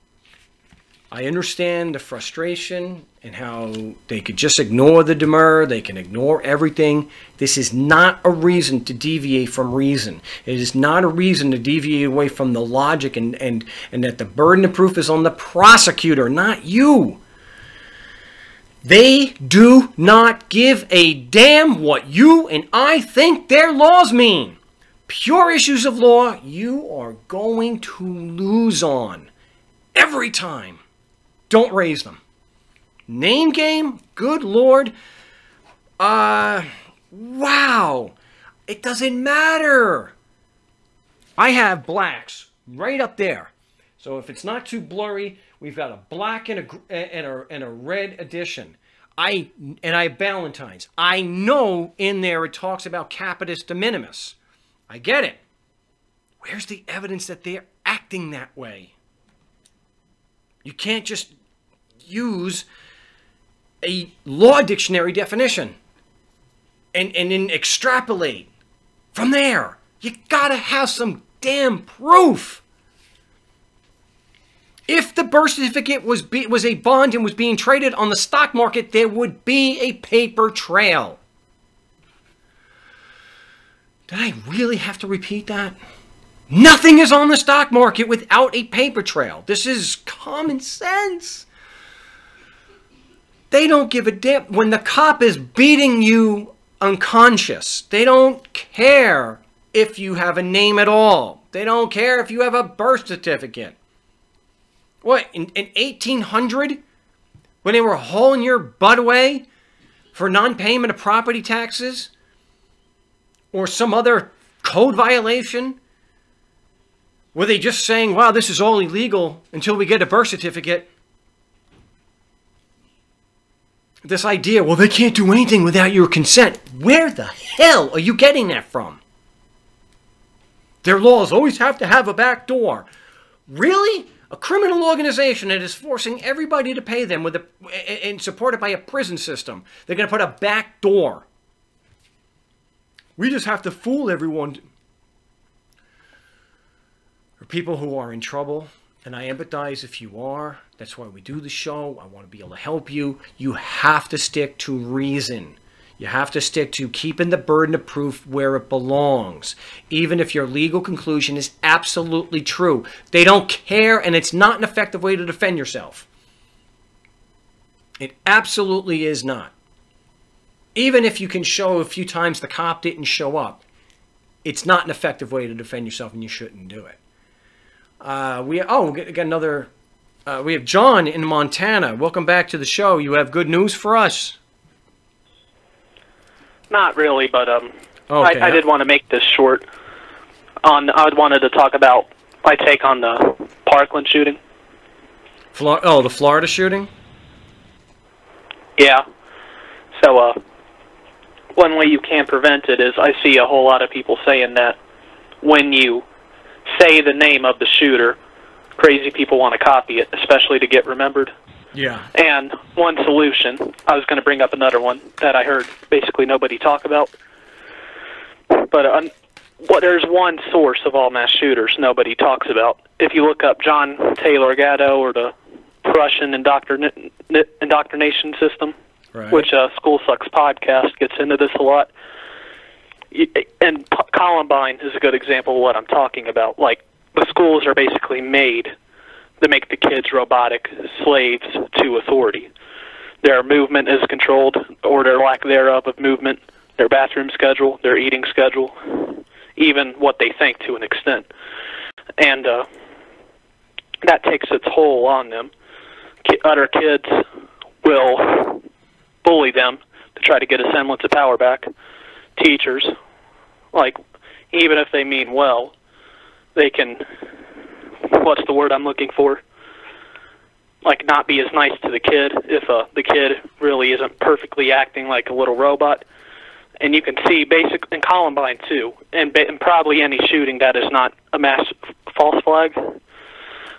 I understand the frustration and how they could just ignore the demur, they can ignore everything. This is not a reason to deviate from reason. It is not a reason to deviate away from the logic and that the burden of proof is on the prosecutor, not you. They do not give a damn what you and I think their laws mean. Pure issues of law, you are going to lose on every time. Don't raise them. Name game? Good Lord. Wow. It doesn't matter. I have blacks right up there. So if it's not too blurry, we've got a black and a red edition. I have Valentine's. I know in there it talks about capitis de minimis. I get it. Where's the evidence that they're acting that way? You can't just use a law dictionary definition and then extrapolate from there. You gotta have some damn proof. If the birth certificate was a bond and was being traded on the stock market, there would be a paper trail. Did I really have to repeat that? Nothing is on the stock market without a paper trail. This is common sense. They don't give a damn. When the cop is beating you unconscious, they don't care if you have a name at all. They don't care if you have a birth certificate. What, in 1800, when they were hauling your butt away for non-payment of property taxes or some other code violation? Were they just saying, wow, this is all illegal until we get a birth certificate? This idea, well, they can't do anything without your consent. Where the hell are you getting that from? Their laws always have to have a back door. Really? A criminal organization that is forcing everybody to pay them and supported by a prison system. They're going to put a back door. We just have to fool everyone. For people who are in trouble, and I empathize if you are, that's why we do the show. I want to be able to help you. You have to stick to reason. You have to stick to keeping the burden of proof where it belongs, even if your legal conclusion is absolutely true. They don't care, and it's not an effective way to defend yourself. It absolutely is not. Even if you can show a few times the cop didn't show up, it's not an effective way to defend yourself, and you shouldn't do it. We got another. We have John in Montana. Welcome back to the show. You have good news for us. Not really, but okay. I did want to make this short. I wanted to talk about my take on the Parkland shooting. The Florida shooting? Yeah. So, one way you can prevent it is I see a whole lot of people saying that when you say the name of the shooter, crazy people want to copy it, especially to get remembered. Yeah. And one solution, I was going to bring up another one that I heard basically nobody talk about. But there's one source of all mass shooters nobody talks about. If you look up John Taylor Gatto or the Prussian indoctrination system, right, which School Sucks podcast gets into this a lot. And Columbine is a good example of what I'm talking about. Like, the schools are basically made to make the kids robotic slaves to authority. their movement is controlled, or their lack thereof of movement, their bathroom schedule, their eating schedule, even what they think to an extent. And that takes its toll on them. Other kids will bully them to try to get a semblance of power back. Teachers, like, even if they mean well, they can, what's the word I'm looking for? Like, not be as nice to the kid if the kid really isn't perfectly acting like a little robot. And you can see, in Columbine too, and probably any shooting that is not a mass false flag,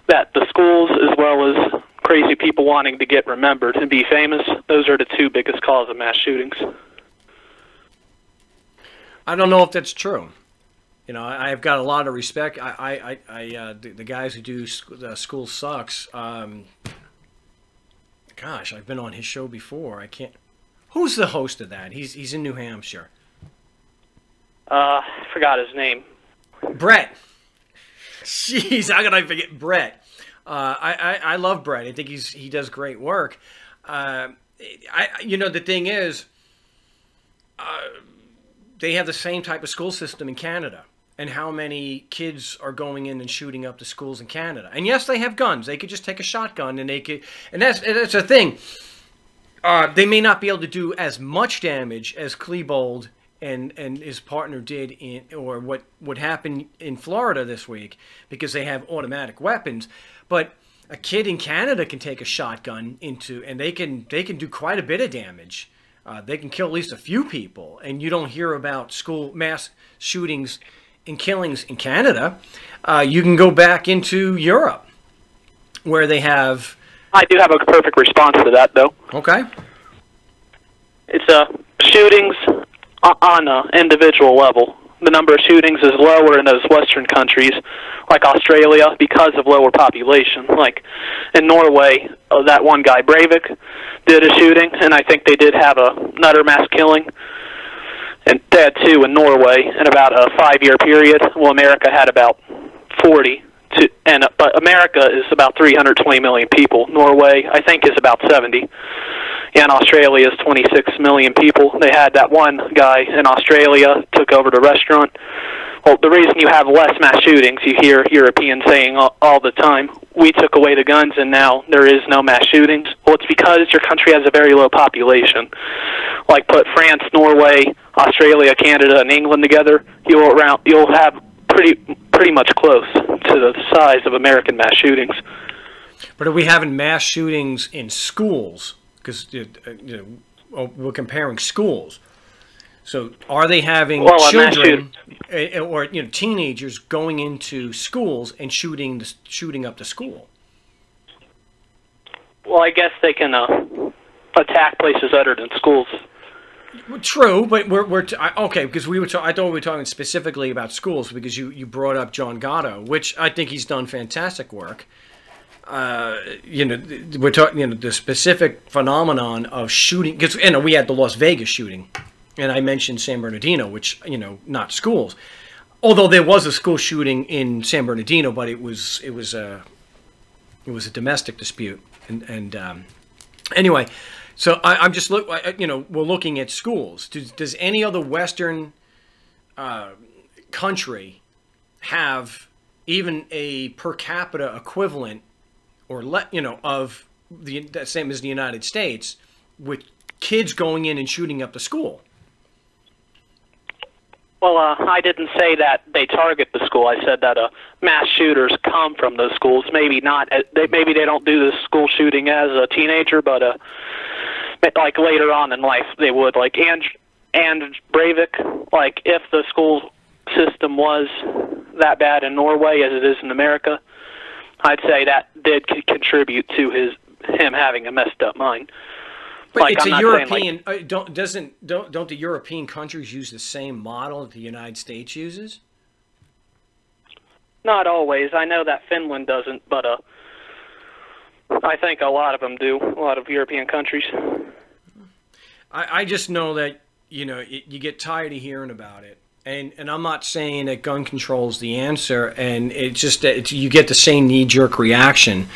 that the schools as well as crazy people wanting to get remembered and be famous, those are the two biggest causes of mass shootings. I don't know if that's true. You know, I've got a lot of respect. The guys who do School Sucks. Gosh, I've been on his show before. I can't. Who's the host of that? He's in New Hampshire. Forgot his name. Brett. Jeez, how could I forget Brett? I love Brett. I think he does great work. You know, the thing is, they have the same type of school system in Canada. And how many kids are going in and shooting up the schools in Canada? And yes, they have guns. They could just take a shotgun and they could. And that's the thing. They may not be able to do as much damage as Klebold and his partner did or what happened in Florida this week, because they have automatic weapons. But a kid in Canada can take a shotgun and they can do quite a bit of damage. They can kill at least a few people, and you don't hear about school mass shootings and killings in Canada. You can go back into Europe, where they have. I do have a perfect response to that, though. Okay. It's shootings on an individual level. The number of shootings is lower in those Western countries, like Australia, because of lower population. Like in Norway, that one guy, Breivik, did a shooting, and I think they did have another mass killing. And they had two in Norway in about a 5-year period. Well, America had about 40. But America is about 320 million people. Norway, I think, is about 70. And Australia is 26 million people. They had that one guy in Australia took over the restaurant. Well, the reason you have less mass shootings, you hear Europeans saying all the time, we took away the guns and now there is no mass shootings. Well, it's because your country has a very low population. Like put France, Norway, Australia, Canada, and England together, you'll have pretty much close to the size of American mass shootings. But are we having mass shootings in schools? Because we're comparing schools. So are they having children or teenagers going into schools and shooting up the school? Well, I guess they can attack places other than schools. True, but we're okay, because I thought we were talking specifically about schools, because you brought up John Gatto, which I think he's done fantastic work. We're talking the specific phenomenon of shooting, because we had the Las Vegas shooting, and I mentioned San Bernardino, which not schools, although there was a school shooting in San Bernardino, but it was a domestic dispute, and anyway. So I'm just we're looking at schools. Does any other Western country have even a per capita equivalent, or of the same as the United States, with kids going in and shooting up the school? Well, I didn't say that they target the school. I said that mass shooters come from those schools. Maybe not. Maybe they don't do the school shooting as a teenager, but like later on in life they would. Like and Breivik. Like if the school system was that bad in Norway as it is in America, I'd say that did contribute to him having a messed up mind. But like, it's a European. Don't the European countries use the same model that the United States uses? Not always. I know that Finland doesn't, but I think a lot of them do. A lot of European countries. I just know that you get tired of hearing about it, and I'm not saying that gun control is the answer, and it's just that you get the same knee-jerk reaction.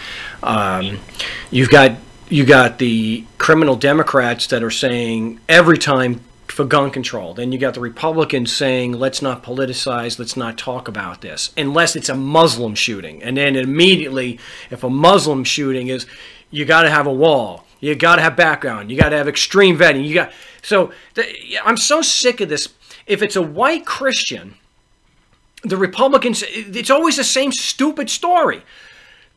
You've got you got the criminal Democrats that are saying every time for gun control. Then you got the Republicans saying, let's not politicize, let's not talk about this, unless it's a Muslim shooting. And then immediately, if a Muslim shooting is, you got to have a wall, you got to have background, you got to have extreme vetting. I'm so sick of this. If it's a white Christian, the Republicans, it's always the same stupid story.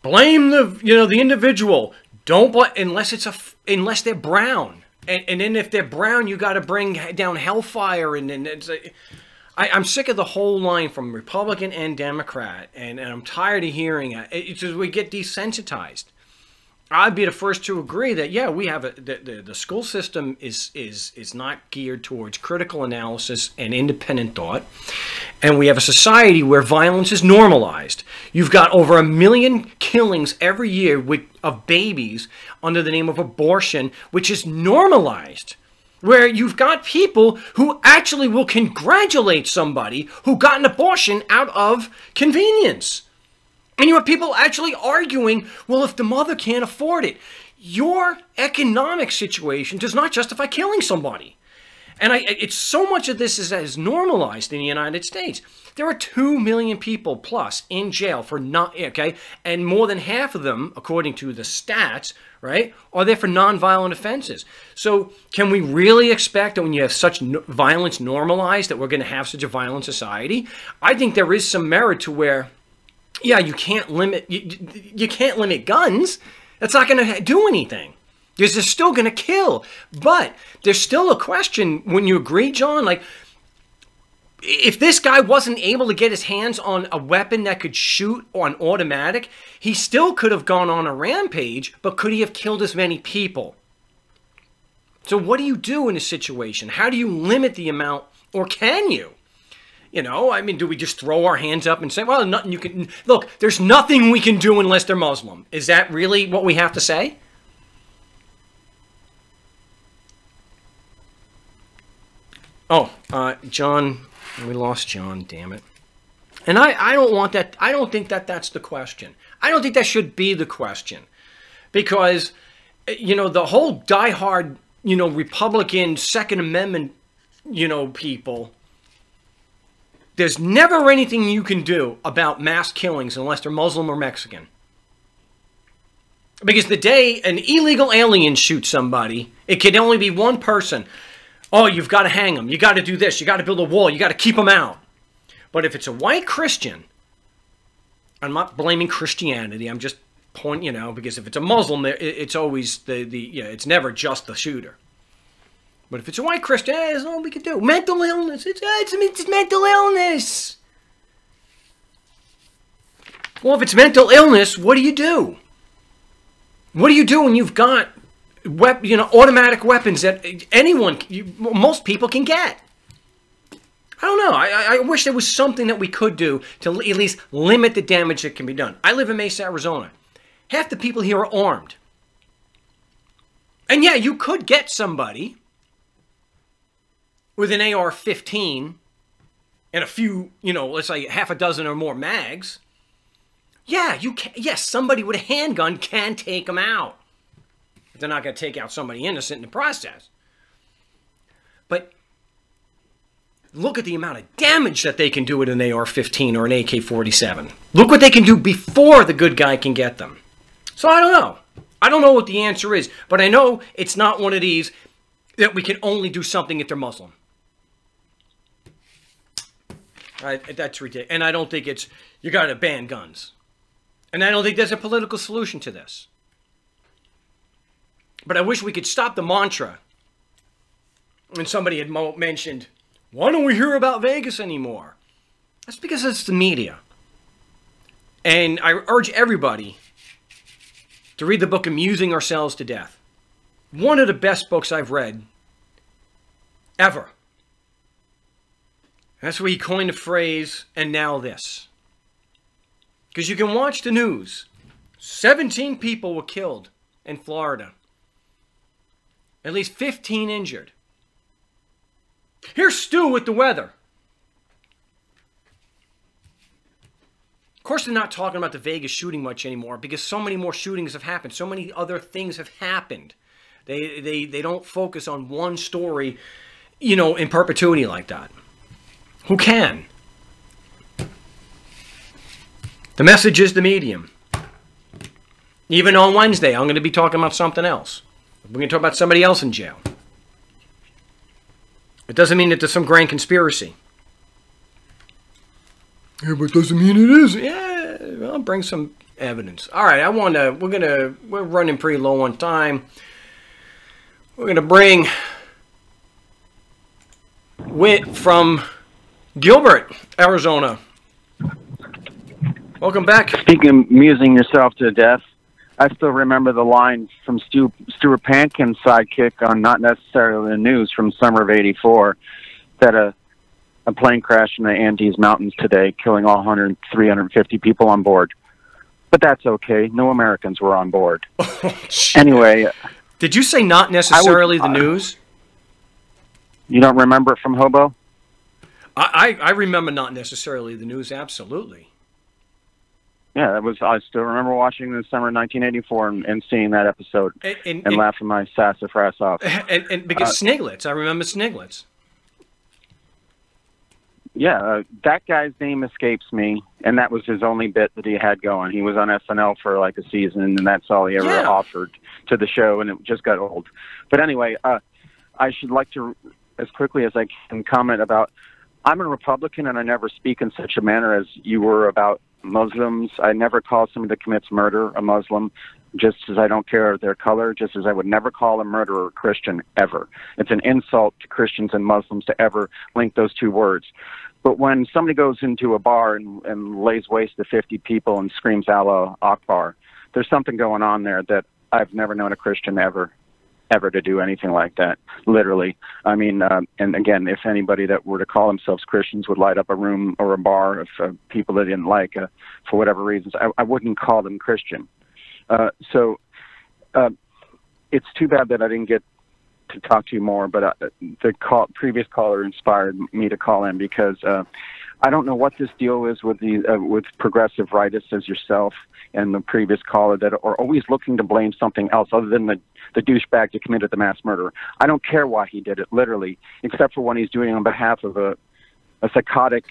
Blame the individual. Don't blame unless they're brown. And then if they're brown, you got to bring down hellfire. And then I'm sick of the whole line from Republican and Democrat, and I'm tired of hearing it. It's just we get desensitized. I'd be the first to agree that, yeah, we have the school system is not geared towards critical analysis and independent thought, and we have a society where violence is normalized. You've got over 1 million killings every year of babies under the name of abortion, which is normalized, where you've got people who actually will congratulate somebody who got an abortion out of convenience. And you have people actually arguing, well, if the mother can't afford it, your economic situation does not justify killing somebody. And it's so much of this is normalized in the United States. There are 2 million people plus in jail for and more than half of them, according to the stats, right, are there for nonviolent offenses. So can we really expect that when you have such violence normalized that we're going to have such a violent society? I think there is some merit to where, yeah, you can't limit guns. That's not going to do anything, because they're still going to kill. But there's still a question, when you agree, John, like, if this guy wasn't able to get his hands on a weapon that could shoot on automatic, he still could have gone on a rampage, but could he have killed as many people? So what do you do in a situation? How do you limit the amount, or can you? You know, I mean, do we just throw our hands up and say, well, nothing you can... Look, there's nothing we can do unless they're Muslim. Is that really what we have to say? Oh, John... We lost John, damn it. And I don't want that... I don't think that that's the question. I don't think that should be the question. Because, you know, the whole diehard, you know, Republican Second Amendment, you know, people... There's never anything you can do about mass killings unless they're Muslim or Mexican. Because the day an illegal alien shoots somebody, it can only be one person. Oh, you've got to hang them. You got to do this. You got to build a wall. You got to keep them out. But if it's a white Christian, I'm not blaming Christianity. I'm just pointing, you know, because if it's a Muslim, it's always it's never just the shooter. But if it's a white Christian, there's nothing we can do. Mental illness. It's mental illness. Well, if it's mental illness, what do you do? What do you do when you've got automatic weapons that most people can get? I don't know. I wish there was something that we could do to at least limit the damage that can be done. I live in Mesa, Arizona. Half the people here are armed. And yeah, you could get somebody with an AR-15 and a few, let's say half a dozen or more mags. Yeah, you can. Yes, somebody with a handgun can take them out. But they're not going to take out somebody innocent in the process. But look at the amount of damage that they can do with an AR-15 or an AK-47. Look what they can do before the good guy can get them. So I don't know. I don't know what the answer is, but I know it's not one of these that we can only do something if they're Muslim. That's ridiculous. And I don't think it's, you got to ban guns. And I don't think there's a political solution to this. But I wish we could stop the mantra. When somebody had mentioned, why don't we hear about Vegas anymore? That's because it's the media. And I urge everybody to read the book Amusing Ourselves to Death. One of the best books I've read ever. That's where he coined the phrase, and now this. Because you can watch the news. 17 people were killed in Florida. At least 15 injured. Here's Stu with the weather. Of course, they're not talking about the Vegas shooting much anymore because so many more shootings have happened. So many other things have happened. They don't focus on one story, you know, in perpetuity like that. Who can? The message is the medium. Even on Wednesday, I'm going to be talking about something else. We're going to talk about somebody else in jail. It doesn't mean that there's some grand conspiracy. Yeah, but it doesn't mean it is. Yeah, I'll bring some evidence. All right, we're running pretty low on time. We're going to bring Whit from Gilbert, Arizona. Welcome back. Speaking of amusing yourself to death, I still remember the line from Stuart Pankin's sidekick on Not Necessarily the News from summer of '84 that a plane crashed in the Andes Mountains today, killing all 350 people on board. But that's okay. No Americans were on board. Anyway. Did you say not necessarily the news? You don't remember it from Hobo? I remember not necessarily the news, absolutely. Yeah, I still remember watching the summer of 1984 and seeing that episode and laughing my sassafras off. And because Sniglets, I remember Sniglets. Yeah, that guy's name escapes me, and that was his only bit that he had going. He was on SNL for like a season, and that's all he ever offered to the show, and it just got old. But anyway, I should like to, as quickly as I can, comment about, I'm a Republican, and I never speak in such a manner as you were about Muslims. I never call somebody that commits murder a Muslim, just as I don't care their color, just as I would never call a murderer a Christian, ever. It's an insult to Christians and Muslims to ever link those two words. But when somebody goes into a bar and lays waste to 50 people and screams Allah Akbar, there's something going on there that I've never known a Christian ever to do anything like that, literally. I mean, and again, if anybody that were to call themselves Christians would light up a room or a bar of people they didn't like for whatever reasons, I wouldn't call them Christian. So it's too bad that I didn't get to talk to you more, but the previous caller inspired me to call in because I don't know what this deal is with with progressive rightists as yourself and the previous caller that are always looking to blame something else other than the douchebag that committed the mass murder. I don't care why he did it, literally, except for when he's doing it on behalf of a psychotic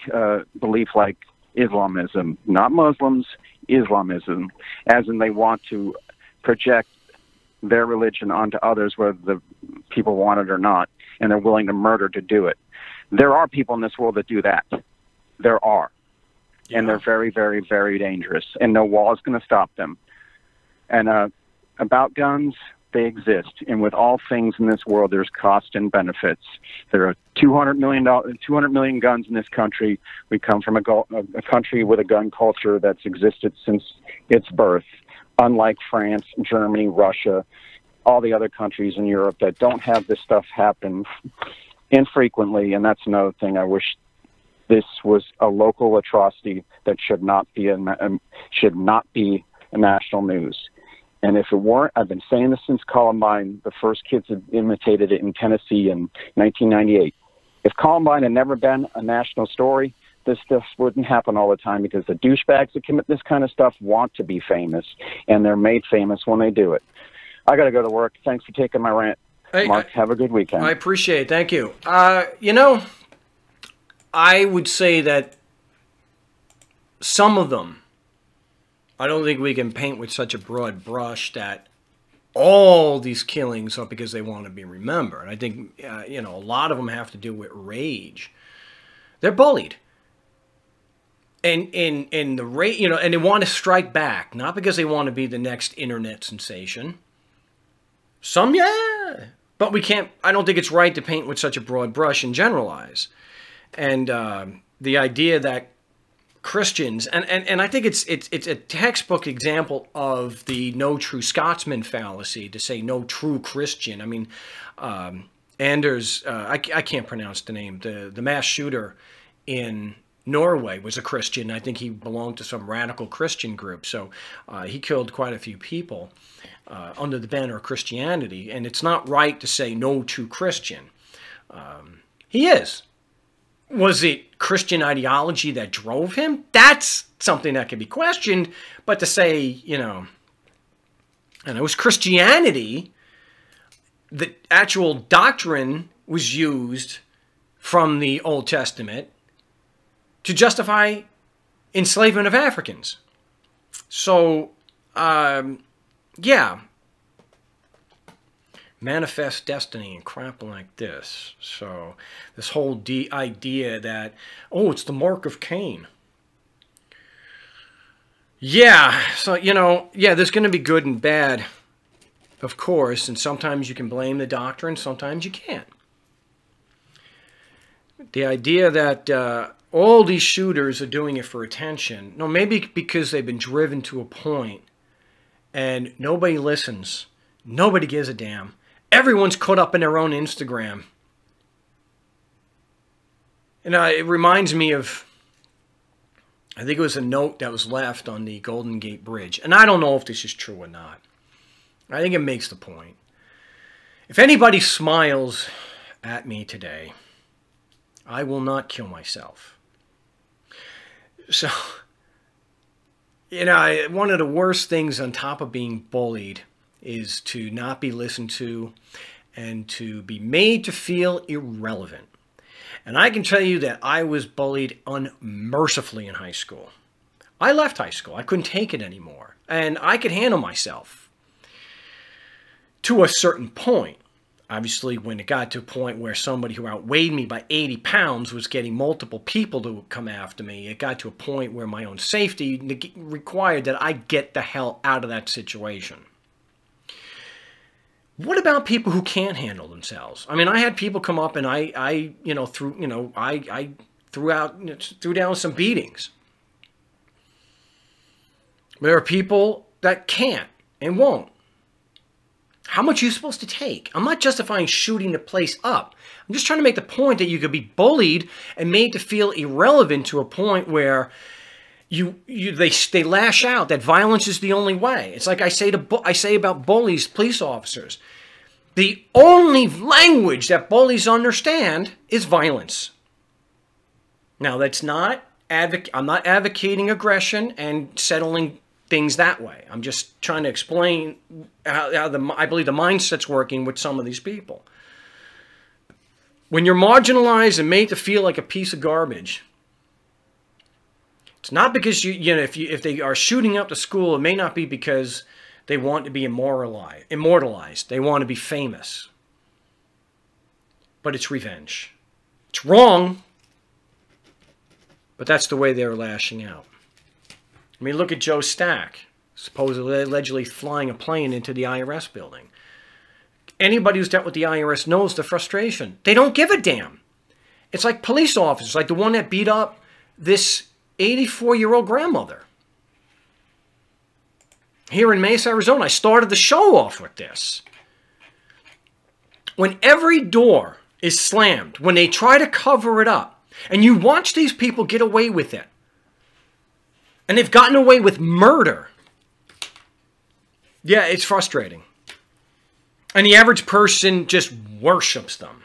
belief like Islamism, not Muslims, Islamism, as in they want to project their religion onto others, whether the people want it or not, and they're willing to murder to do it. There are people in this world that do that. There are. Yeah. And they're very, very, very dangerous, and no wall is going to stop them. And about guns, they exist. And with all things in this world, there's cost and benefits. There are 200 million guns in this country. We come from a country with a gun culture that's existed since its birth, unlike France, Germany, Russia, all the other countries in Europe that don't have this stuff happen infrequently. And that's another thing. I wish this was a local atrocity that should not be national news. And if it weren't, I've been saying this since Columbine. The first kids had imitated it in Tennessee in 1998. If Columbine had never been a national story, this stuff wouldn't happen all the time because the douchebags that commit this kind of stuff want to be famous, and they're made famous when they do it. I got to go to work. Thanks for taking my rant. Hey, Mark, have a good weekend. I appreciate it. Thank you. You know, I would say that some of them, I don't think we can paint with such a broad brush that all these killings are because they want to be remembered. I think, you know, a lot of them have to do with rage. They're bullied. And the rate, you know, and they want to strike back, not because they want to be the next internet sensation. Some, yeah, but we can't. I don't think it's right to paint with such a broad brush and generalize. And the idea that Christians, and I think it's a textbook example of the no true Scotsman fallacy to say no true Christian. I mean, Anders, I can't pronounce the name. The mass shooter in Norway was a Christian. I think he belonged to some radical Christian group. So he killed quite a few people under the banner of Christianity. And it's not right to say no true Christian. He is. Was it Christian ideology that drove him? That's something that can be questioned. But to say, you know, and it was Christianity, the actual doctrine was used from the Old Testament to justify enslavement of Africans. So, yeah. Manifest destiny and crap like this. So, this whole idea that, oh, it's the mark of Cain. Yeah, so, you know, yeah, there's going to be good and bad, of course, and sometimes you can blame the doctrine, sometimes you can't. The idea that all these shooters are doing it for attention, no, maybe because they've been driven to a point and nobody listens, nobody gives a damn. Everyone's caught up in their own Instagram. And it reminds me of, I think it was a note that was left on the Golden Gate Bridge. And I don't know if this is true or not. I think it makes the point. If anybody smiles at me today, I will not kill myself. So, you know, one of the worst things on top of being bullied is to not be listened to and to be made to feel irrelevant. And I can tell you that I was bullied unmercifully in high school. I left high school. I couldn't take it anymore. And I could handle myself to a certain point. Obviously, when it got to a point where somebody who outweighed me by 80 pounds was getting multiple people to come after me, it got to a point where my own safety required that I get the hell out of that situation. What about people who can't handle themselves? I mean, I had people come up and I threw down some beatings. There are people that can't and won't. How much are you supposed to take? I'm not justifying shooting the place up. I'm just trying to make the point that you could be bullied and made to feel irrelevant to a point where they lash out that violence is the only way. It's like I say about bullies, police officers. The only language that bullies understand is violence. Now, that's not I'm not advocating aggression and settling things that way. I'm just trying to explain how I believe the mindset's working with some of these people. When you're marginalized and made to feel like a piece of garbage, it's not because if they are shooting up the school, it may not be because they want to be immortalized. They want to be famous. But it's revenge. It's wrong, but that's the way they're lashing out. I mean, look at Joe Stack, supposedly allegedly flying a plane into the IRS building. Anybody who's dealt with the IRS knows the frustration. They don't give a damn. It's like police officers, like the one that beat up this 84-year-old grandmother. Here in Mesa, Arizona, I started the show off with this. When every door is slammed, when they try to cover it up, and you watch these people get away with it, and they've gotten away with murder, yeah, it's frustrating. And the average person just worships them.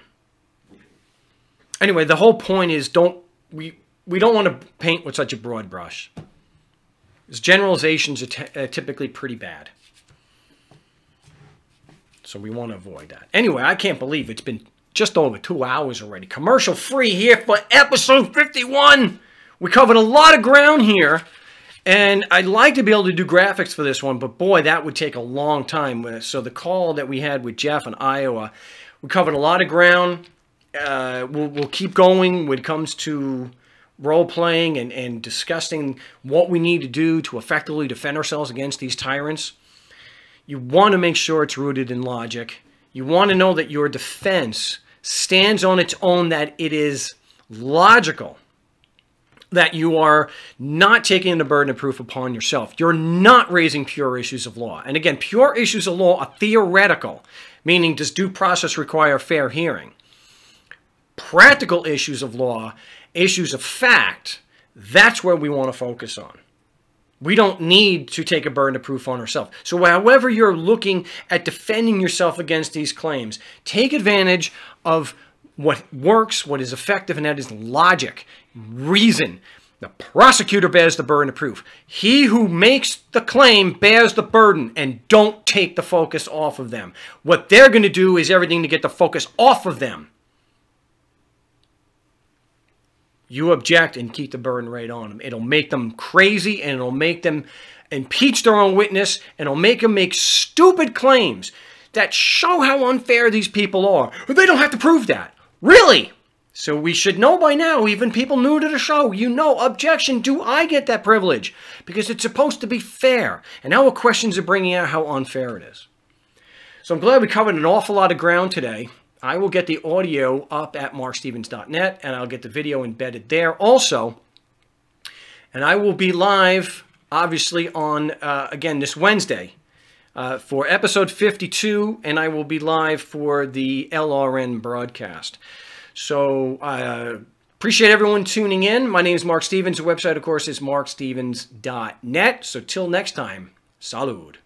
Anyway, the whole point is we don't want to paint with such a broad brush. Because generalizations are typically pretty bad. So we want to avoid that. Anyway, I can't believe it's been just over 2 hours already. Commercial free here for episode 51. We covered a lot of ground here. And I'd like to be able to do graphics for this one, but boy, that would take a long time. So the call that we had with Jeff in Iowa, we covered a lot of ground. We'll keep going when it comes to role-playing and discussing what we need to do to effectively defend ourselves against these tyrants. You want to make sure it's rooted in logic. You want to know that your defense stands on its own, that it is logical, that you are not taking the burden of proof upon yourself. You're not raising pure issues of law. And again, pure issues of law are theoretical, meaning does due process require fair hearing? Practical issues of law, issues of fact, that's where we want to focus on. We don't need to take a burden of proof on ourselves. So however you're looking at defending yourself against these claims, take advantage of what works, what is effective, and that is logic, reason. The prosecutor bears the burden of proof. He who makes the claim bears the burden, and don't take the focus off of them. What they're going to do is everything to get the focus off of them. You object and keep the burden right on them. It'll make them crazy, and it'll make them impeach their own witness, and it'll make them make stupid claims that show how unfair these people are. They don't have to prove that. Really? So we should know by now, even people new to the show, you know, objection, do I get that privilege? Because it's supposed to be fair. And now questions are bringing out how unfair it is. So I'm glad we covered an awful lot of ground today. I will get the audio up at markstevens.net, and I'll get the video embedded there also. And I will be live, obviously, on, again, this Wednesday for episode 52, and I will be live for the LRN broadcast. So appreciate everyone tuning in. My name is Mark Stevens. The website, of course, is markstevens.net. So till next time, salud.